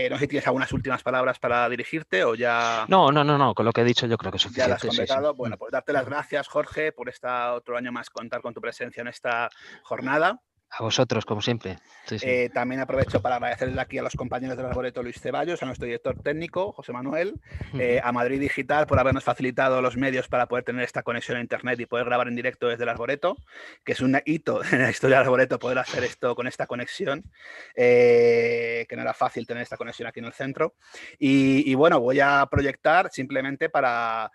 no sé si tienes algunas últimas palabras para dirigirte o ya... No. Con lo que he dicho yo creo que es Ya lo has suficiente, sí, sí. completado. Bueno, pues darte las gracias, Jorge, por otro año más contar con tu presencia en esta jornada. A vosotros, como siempre. Sí, sí. También aprovecho para agradecerle aquí a los compañeros del Arboreto Luis Ceballos, a nuestro director técnico, José Manuel, Ujú. a Madrid Digital por habernos facilitado los medios para poder tener esta conexión a Internet y poder grabar en directo desde el Arboreto, que es un hito en la historia del Arboreto poder hacer esto con esta conexión, que no era fácil tener esta conexión aquí en el centro. Y bueno, voy a proyectar simplemente para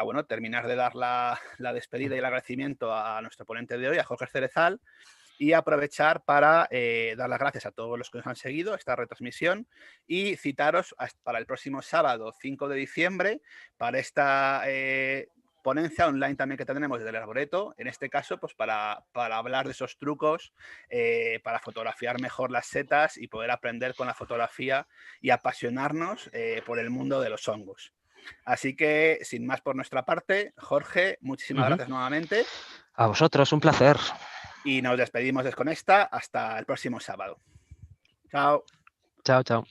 bueno, terminar de dar la despedida y el agradecimiento a nuestro ponente de hoy, a Jorge Cerezal, y aprovechar para dar las gracias a todos los que nos han seguido esta retransmisión y citaros para el próximo sábado 5 de diciembre para esta ponencia online también que tendremos desde el Arboreto, en este caso pues para hablar de esos trucos, para fotografiar mejor las setas y poder aprender con la fotografía y apasionarnos por el mundo de los hongos. Así que, sin más por nuestra parte, Jorge, muchísimas gracias nuevamente. A vosotros, un placer. Y nos despedimos de Desconecta hasta el próximo sábado. Chao. Chao, chao.